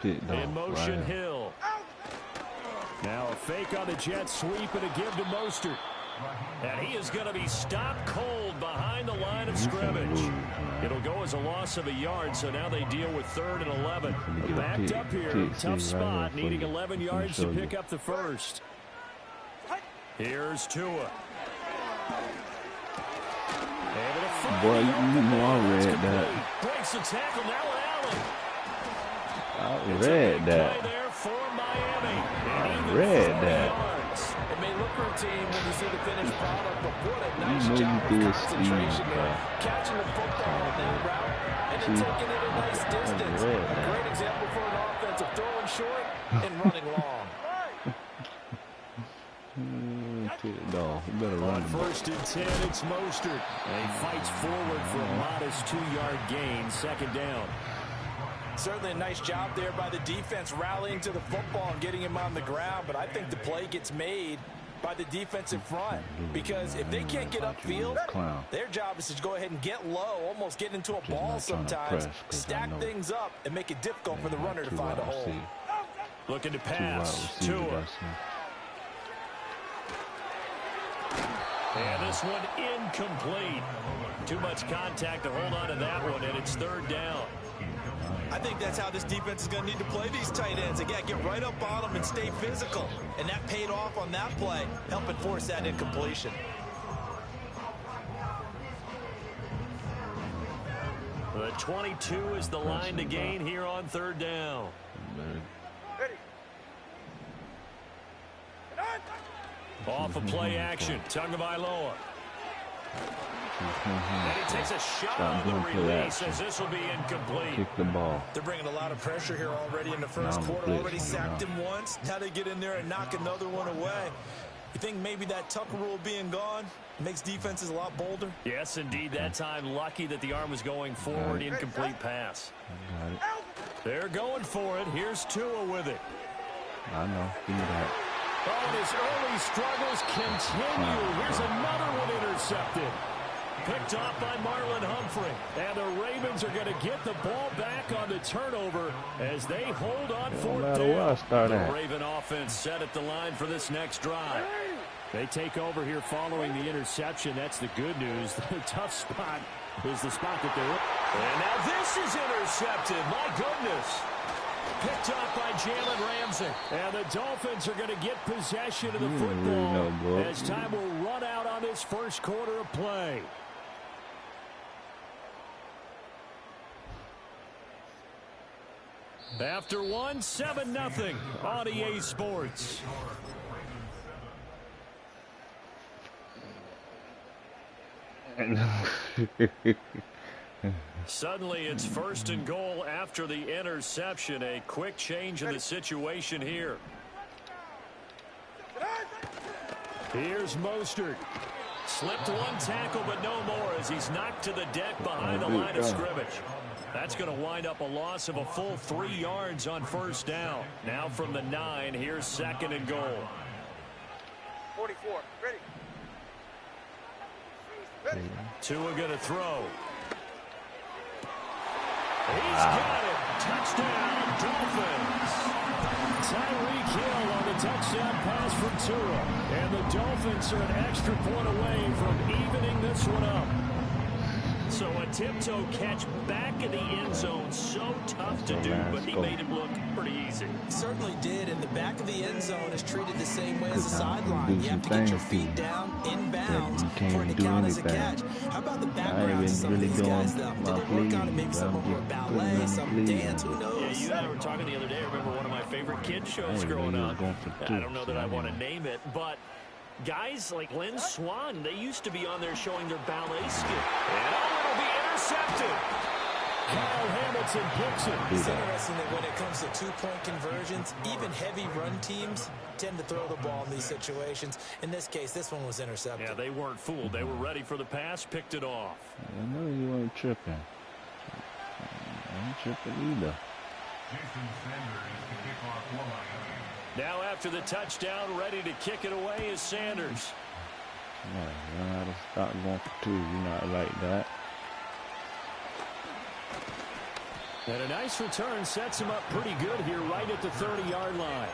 In motion, Hill. Now a fake on the jet sweep and a give to Mostert. And he is going to be stopped cold behind the line of scrimmage. It'll go as a loss of a yard, so now they deal with 3rd and 11. Backed up here, tough spot, needing 11 yards to pick up the first. Here's Tua. Boy, you know I read that. Breaks the tackle, now Allen. I read that. I read that. It may look routine when you see the finished product, but what a nice You know job you of did concentration speed, there. Catching the football in that route and then taking it a nice distance. A great example for an offense of throwing short and running long. No, you better run. On 1st and 10, it's Mostert. And he fights forward for a modest 2-yard gain, 2nd down. Certainly a nice job there by the defense rallying to the football and getting him on the ground, but I think the play gets made by the defensive front because if they can't get upfield, their job is to go ahead and get low, almost get into a ball sometimes, stack things up, and make it difficult for the runner to find a hole. Looking to pass. Tua. And this one incomplete. Too much contact to hold on to that one, and it's 3rd down. I think that's how this defense is going to need to play these tight ends. Again, get right up on them and stay physical. And that paid off on that play, helping force that incompletion. The 22 is the line to gain here on 3rd down. Off of play action, Tagovailoa. And he takes a shot on the release as this will be incomplete. Kick the ball. They're bringing a lot of pressure here already in the first quarter. Already sacked him once. Now they get in there and knock another one away. You think maybe that Tucker rule being gone makes defenses a lot bolder? Yes, indeed. That time, lucky that the arm was going forward. Incomplete pass. They're going for it. Here's Tua with it. I know. Give me that. Oh, and his early struggles continue. Here's another one intercepted. Picked off by Marlon Humphrey. And the Ravens are going to get the ball back on the turnover as they hold on 4th down. The Raven offense set at the line for this next drive. They take over here following the interception. That's the good news. The tough spot is the spot that they're in. And now this is intercepted. My goodness. Picked off by Jalen Ramsey. And the Dolphins are going to get possession of the football as time will run out on this first quarter of play. After 7-0 on EA Sports. Suddenly it's 1st and goal after the interception. A quick change in the situation here. Here's Mostert. Slipped one tackle, but no more as he's knocked to the deck behind the line of scrimmage. That's going to wind up a loss of a full 3 yards on 1st down. Now from the 9, here's 2nd and goal. 44, ready. Tua going to throw. He's got it. Touchdown, Dolphins. Tyreek Hill on the touchdown pass from Tua. And the Dolphins are an extra point away from evening this one up. So a tiptoe catch back in the end zone. So tough to do, but he made it look pretty easy. Certainly did, and the back of the end zone is treated the same way as the sideline. You have to get your feet down, inbounds, for it to count as a catch. How about the backgrounds of some of these guys, though? Did they work on it? Maybe some of them were ballet, some dance, who knows? Yeah, you and I were talking the other day. I remember one of my favorite kids shows growing up. I don't know that I want to name it, but guys like Lynn Swann, they used to be on there showing their ballet skill. And it'll be intercepted. Kyle Hamilton picks it. It's interesting that when it comes to two-point conversions, even heavy run teams tend to throw the ball in these situations. In this case, this one was intercepted. Yeah, they weren't fooled. They were ready for the pass, picked it off. I know you ain't tripping. I ain't tripping either. Jason Sanders to kick off line. Now after the touchdown, ready to kick it away is Sanders. Yeah, you gotta stop going for two. You're not like that. And a nice return sets him up pretty good here right at the 30-yard line.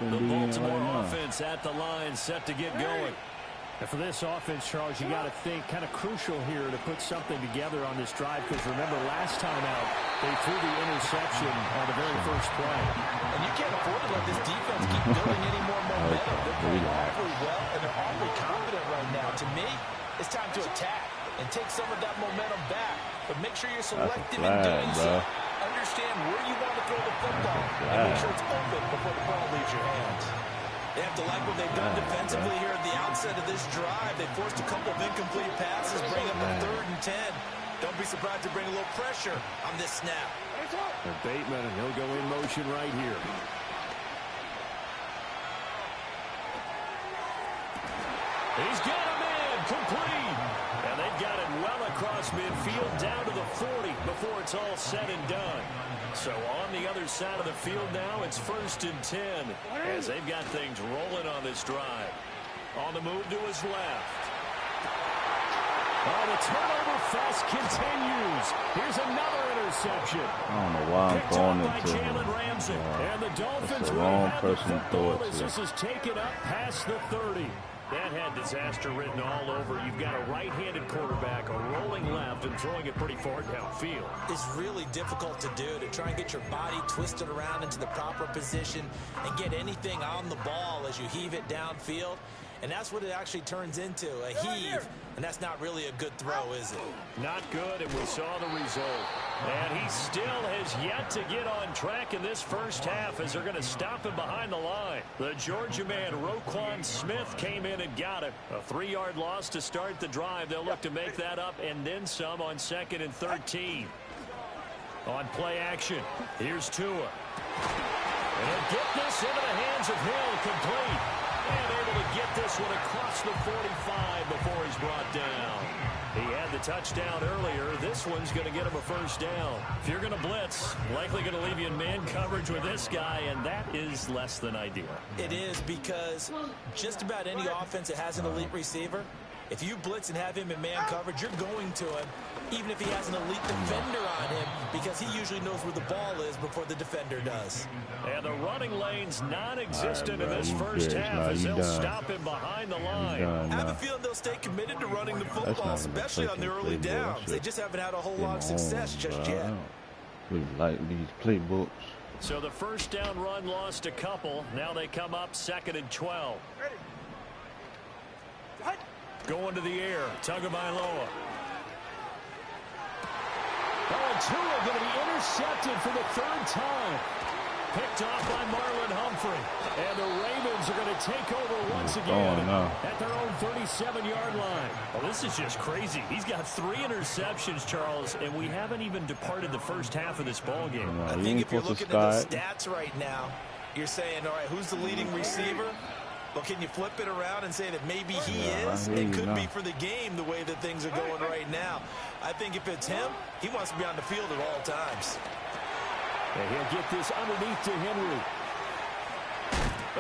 The Baltimore offense at the line, set to get going. And for this offense, Charles, you got to think kind of crucial here to put something together on this drive, because remember last time out, they threw the interception on the very first play. And you can't afford to let this defense keep building any more momentum. They're playing awfully well, and they're awfully confident right now. To me, it's time to attack and take some of that momentum back. But make sure you're selective in doing so. Understand where you want to throw the football and make sure it's open before the ball leaves your hands. They have to like what they've done defensively here at the outset of this drive. They forced a couple of incomplete passes, bring up a 3rd and 10. Don't be surprised to bring a little pressure on this snap. And Bateman, and he'll go in motion right here. He's got him in, complete. And they've got it well across midfield, down to the 40 before it's all said and done. So on the other side of the field now, it's 1st and 10 as they've got things rolling on this drive. On the move to his left. Oh, the turnover fest continues. Here's another interception. I don't know why I'm throwing it to him. And the Dolphins the wrong person to throw it as to. this is taken up past the 30. That had disaster written all over. You've got a right-handed quarterback, a rolling left, and throwing it pretty far downfield. It's really difficult to do, to try and get your body twisted around into the proper position and get anything on the ball as you heave it downfield. And that's what it actually turns into, a heave. And that's not really a good throw, is it? Not good, and we saw the result. And he still has yet to get on track in this first half as they're going to stop him behind the line. The Georgia man, Roquan Smith, came in and got him. A 3-yard loss to start the drive. They'll look to make that up and then some on 2nd and 13. On play action, here's Tua. And he'll get this into the hands of Hill, complete. And able to get this one across the 45 before he's brought down. He had the touchdown earlier. This one's going to get him a 1st down. If you're going to blitz, likely going to leave you in man coverage with this guy, and that is less than ideal. It is, because just about any offense that has an elite receiver, if you blitz and have him in man coverage, you're going to him, even if he has an elite defender on him, because he usually knows where the ball is before the defender does. And the running lane's non-existent in this first half as they'll stop him behind the line. I have a feeling they'll stay committed to running the football, especially on the early downs. They just haven't had a whole lot of success just yet. We like these playbooks. So the 1st down run lost a couple. Now they come up 2nd and 12. Going to the air, Tagovailoa. Oh, and Tua going to be intercepted for the 3rd time. Picked off by Marlon Humphrey. And the Ravens are going to take over once again at their own 37-yard line. Well, this is just crazy. He's got 3 interceptions, Charles, and we haven't even departed the first half of this ballgame. I think if you're looking at the stats right now, you're saying, all right, who's the leading receiver? Well, can you flip it around and say that maybe he is? It could be for the game the way that things are going right now. I think if it's him, he wants to be on the field at all times. And he'll get this underneath to Henry.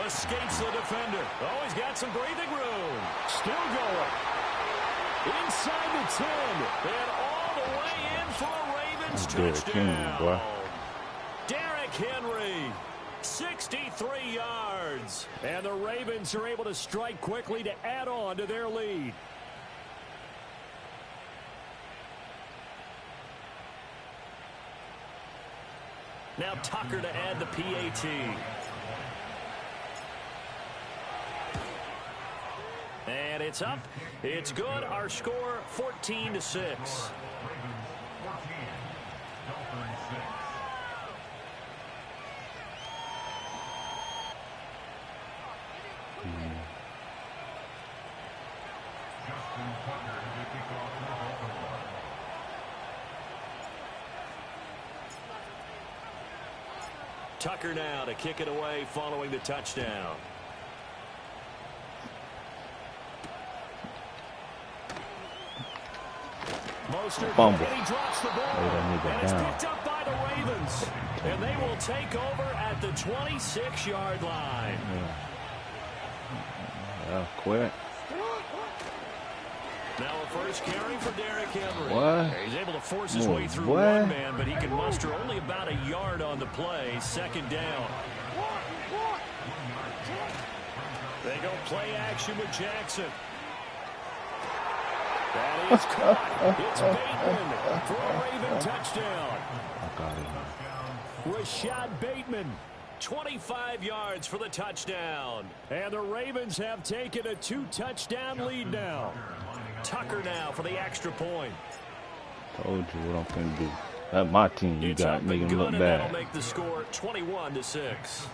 Escapes the defender. Oh, he's got some breathing room. Still going. Inside the 10. And all the way in for a Ravens touchdown. Derrick Henry. 63 yards. And the Ravens are able to strike quickly to add on to their lead. Now Tucker to add the PAT. And it's up. It's good. Our score 14-6. Tucker now to kick it away following the touchdown. Fumble. And he drops the ball. And it's picked up by the Ravens. And they will take over at the 26-yard line. Yeah, quick. Now a first carry for Derrick Henry. What? He's able to force his way through one man, but he can muster only about a yard on the play. Second down. They go play action with Jackson. That is caught. It's Bateman for a Raven touchdown. Rashad Bateman, 25 yards for the touchdown. And the Ravens have taken a 2-touchdown lead now. Tucker now for the extra point. Told you what I'm going to do. That's my team. You got making him look bad. That'll make the score 21-6.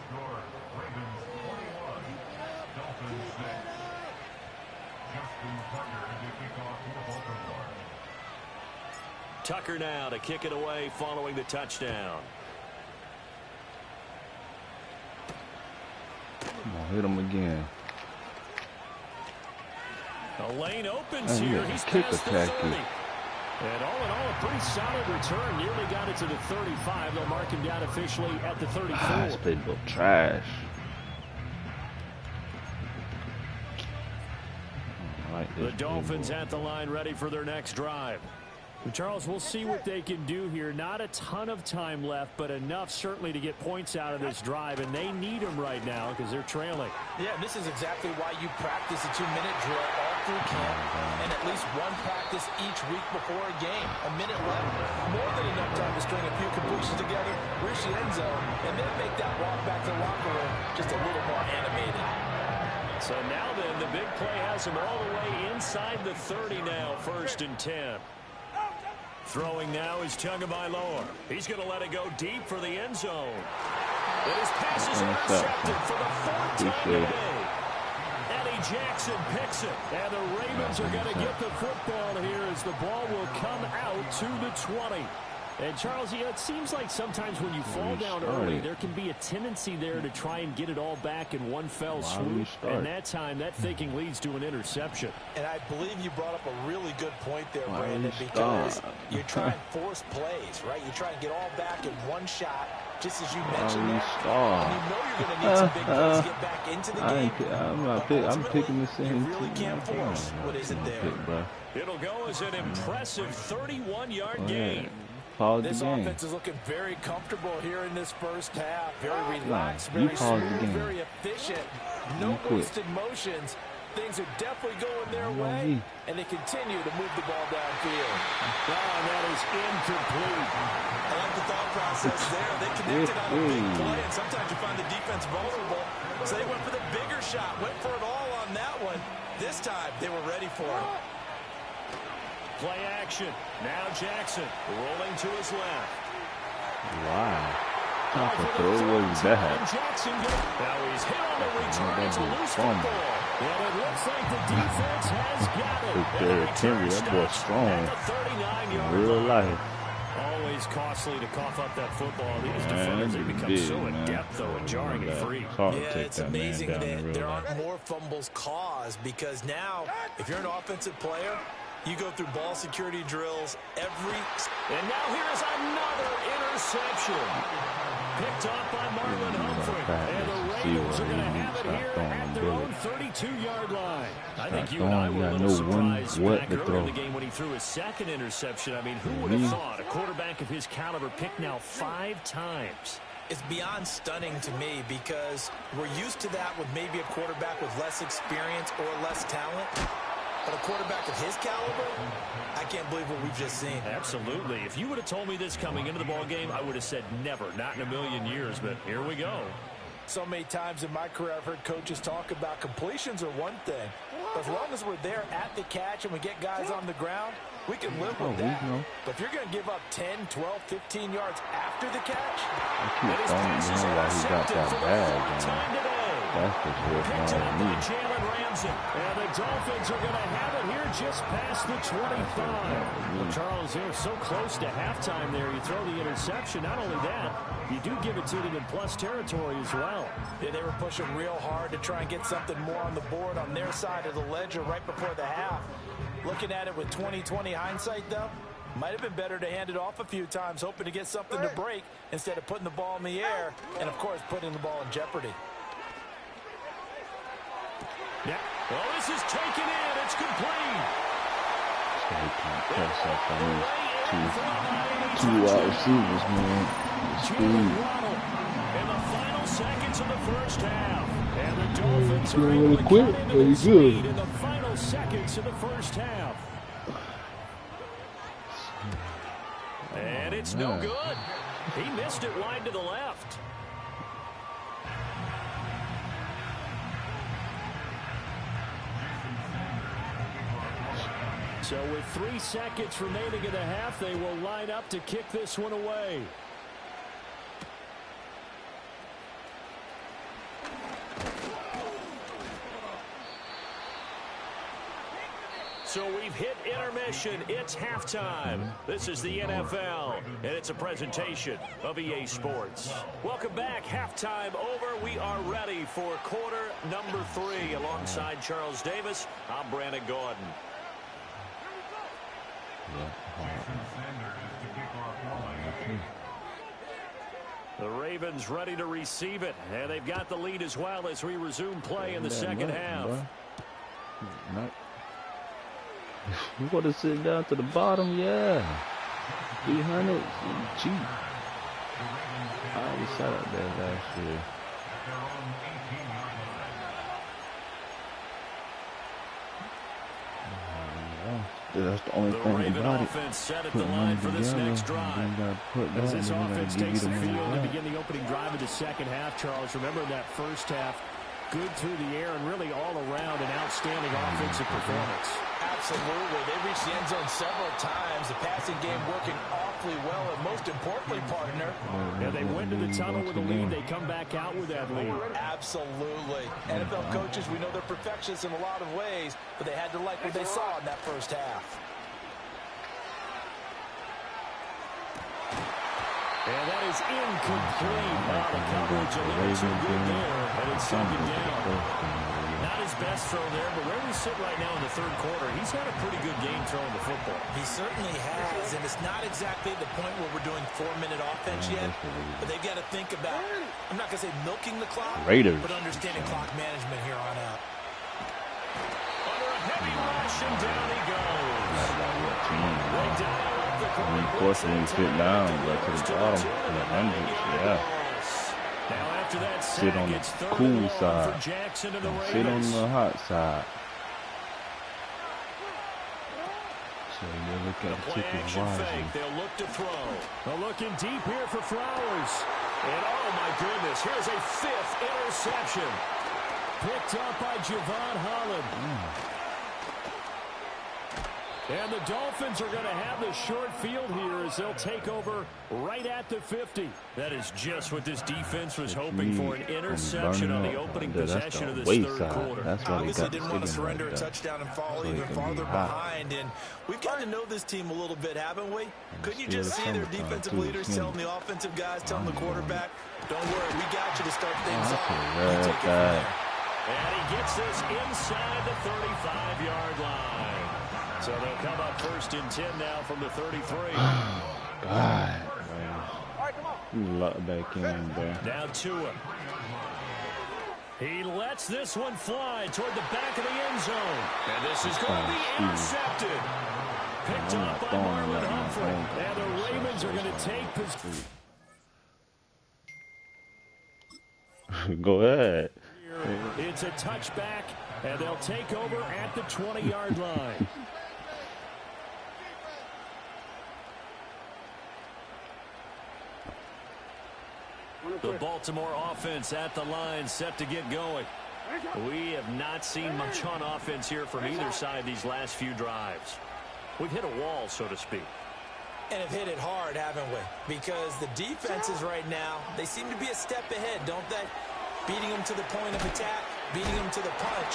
Tucker now to kick it away following the touchdown. Come on, hit him again. The lane opens here. He's past the 30. And all in all, a pretty solid return. Nearly got it to the 35. They'll mark him down officially at the 34. This playbook trash. The Dolphins at the line ready for their next drive. Charles, we'll see what they can do here. Not a ton of time left, but enough certainly to get points out of this drive, and they need them right now because they're trailing. Yeah, this is exactly why you practice a 2-minute drill all through camp and at least one practice each week before a game. A minute left, more than enough time to string a few completions together, reach the end zone, and then make that walk back to the locker room just a little more animated. So now then, the big play has him all the way inside the 30 now, 1st and 10. Throwing now is Tagovailoa. He's going to let it go deep for the end zone. And his pass is intercepted for the 4th time today. Eddie Jackson picks it. And the Ravens are going to get the football here as the ball will come out to the 20. And Charles, it seems like sometimes when you fall down early, there can be a tendency there to try and get it all back in one fell swoop. And that time, that thinking leads to an interception. And I believe you brought up a really good point there, Brandon, because you try and force plays, right? You try and get all back in one shot, just as you mentioned there. And you know you're going to need some big plays to get back into the game. I'm picking the same you really can't force what isn't there. It'll go as an impressive 31-yard gain. This offense is looking very comfortable here in this first half. Very relaxed, very smooth, very efficient. No wasted motions. Things are definitely going their way, and they continue to move the ball downfield. Oh, that is incomplete. I like the thought process there. They connected on a big play, and sometimes you find the defense vulnerable. So they went for the bigger shot, went for it all on that one. This time, they were ready for it. Play action. Now Jackson rolling to his left. Wow. What was that? Now he's hit on the return. It's a loose football. And it looks like the defense has got it. Henry, that boy's strong. In real life. Always costly to cough up that football. These defenders have become so adept, though, at jarring it free. Yeah, it's amazing that there aren't more fumbles caused because now, if you're an offensive player, you go through ball security drills every... And now here's another interception. Picked off by Marlon Humphrey. And the Ravens are going to have it here at their own 32-yard line. I think you and I were a little surprised back earlier in the game when he threw his second interception. I mean, who would have thought a quarterback of his caliber picked now 5 times? It's beyond stunning to me because we're used to that with maybe a quarterback with less experience or less talent. But a quarterback of his caliber, I can't believe what we've just seen. Absolutely. If you would have told me this coming into the ball game, I would have said never, not in a million years. But here we go. So many times in my career, I've heard coaches talk about completions are one thing. But as long as we're there at the catch and we get guys on the ground, we can live with that. But if you're going to give up 10, 12, 15 yards after the catch, I keep throwing why he got that bag, man. That's what's Picked wrong up with by me. Jalen Ramsey. And the Dolphins are going to have it here just past the 25. Well, Charles, they're so close to halftime there. You throw the interception. Not only that, you do give it to them in plus territory as well. Yeah, they were pushing real hard to try and get something more on the board on their side of the ledger right before the half. Looking at it with 20/20 hindsight, though, might have been better to hand it off a few times, hoping to get something to break instead of putting the ball in the air and, of course, putting the ball in jeopardy. Yeah. Well, this is taken in. It's complete. So he can't press up on these two wide receivers, man. The speed. In the final seconds of the first half. And the Dolphins are really able to quick, cut but into he's the good. speed in the final seconds of the first half. And it's no good. He missed it wide to the left. So with 3 seconds remaining in the half, they will line up to kick this one away. So we've hit intermission. It's halftime. This is the NFL, and it's a presentation of EA Sports. Welcome back. Halftime over. We are ready for quarter number 3. Alongside Charles Davis, I'm Brandon Gordon. The Ravens ready to receive it, and they've got the lead as well as we resume play in the second half. You got to sit down to the bottom, yeah. 300, cheap. I already sat up there last year. That's the only thing about it. Put money together, and then put that, As this and then offense give you takes the the money field to back. begin the opening drive of the second half, Charles. Remember that first half, good through the air and really all around an outstanding offensive performance. Absolutely. They reached the end zone several times. The passing game working awfully well, and most importantly, partner. Yeah, they went to the tunnel with a lead. They come back out with that lead. Absolutely. NFL coaches, we know they're perfectionists in a lot of ways, but they had to like what they saw in that first half. And that is incomplete. Wow, the coverage a little too good there, and it's second down. Not his best throw there, but where we sit right now in the third quarter, he's had a pretty good game throwing the football. He certainly has, and it's not exactly the point where we're doing 4-minute offense yet, but they've got to think about, I'm not going to say milking the clock, but understanding clock management here on out. Under a heavy rush, and down he goes. Way down. Of course, when you sit down, go to the bottom, to the hundreds, yeah. Now after that Sit on the cool side, sit on the hot side. So you look at the tickets wisely. They'll look to throw. Looking deep here for Flowers. And oh my goodness, here's a 5th interception. Picked up by Javon Holland. And the Dolphins are going to have the short field here as they'll take over right at the 50. That is just what this defense was hoping for, an interception on the opening possession of this third quarter. Obviously didn't want to surrender a touchdown and fall even farther behind. And we've got to know this team a little bit, haven't we? Couldn't you just see their defensive leaders telling the offensive guys, telling the quarterback, don't worry, we got you to start things off. You take it from there. And he gets this inside the 35-yard line. So they'll come up 1st and 10 now from the 33. God, you luck back in there. Now Tua. He lets this one fly toward the back of the end zone. And this is going to be intercepted. Picked up by Marlon Humphrey. And the Ravens are going to take this. Go ahead. It's a touchback, and they'll take over at the 20-yard line. The Baltimore offense at the line, set to get going. We have not seen much on offense here from either side these last few drives. We've hit a wall, so to speak. And have hit it hard, haven't we? Because the defenses right now, they seem to be a step ahead, don't they? Beating them to the point of attack, beating them to the punch.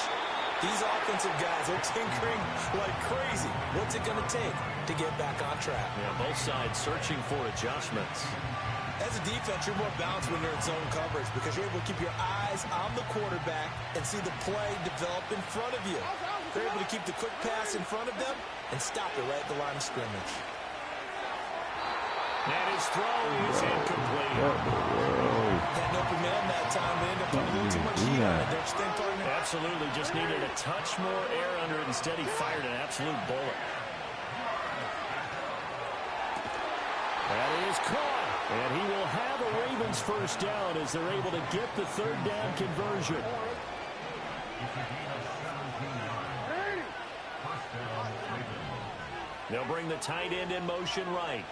These offensive guys are tinkering like crazy. What's it going to take to get back on track? Yeah, both sides searching for adjustments. As a defense, you're more balanced when you're in zone coverage because you're able to keep your eyes on the quarterback and see the play develop in front of you. They're able to keep the quick pass in front of them and stop it right at the line of scrimmage. And his throw is incomplete. Had an open man that time, but ended up putting a little too much heat on it, don't you think, partner? Absolutely, just needed a touch more air under it. Instead, he fired an absolute bullet. That is caught. And he will have a Ravens first down as they're able to get the third down conversion. They'll bring the tight end in motion right.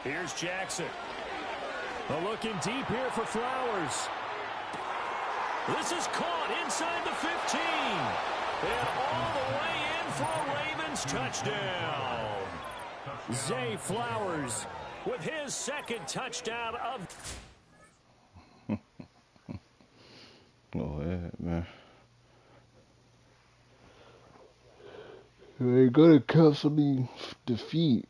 Here's Jackson. Looking deep here for Flowers. This is caught inside the 15. And all the way in for a Ravens touchdown. Zay Flowers with his second touchdown of... Go ahead, man. You ain't gonna cancel me defeat.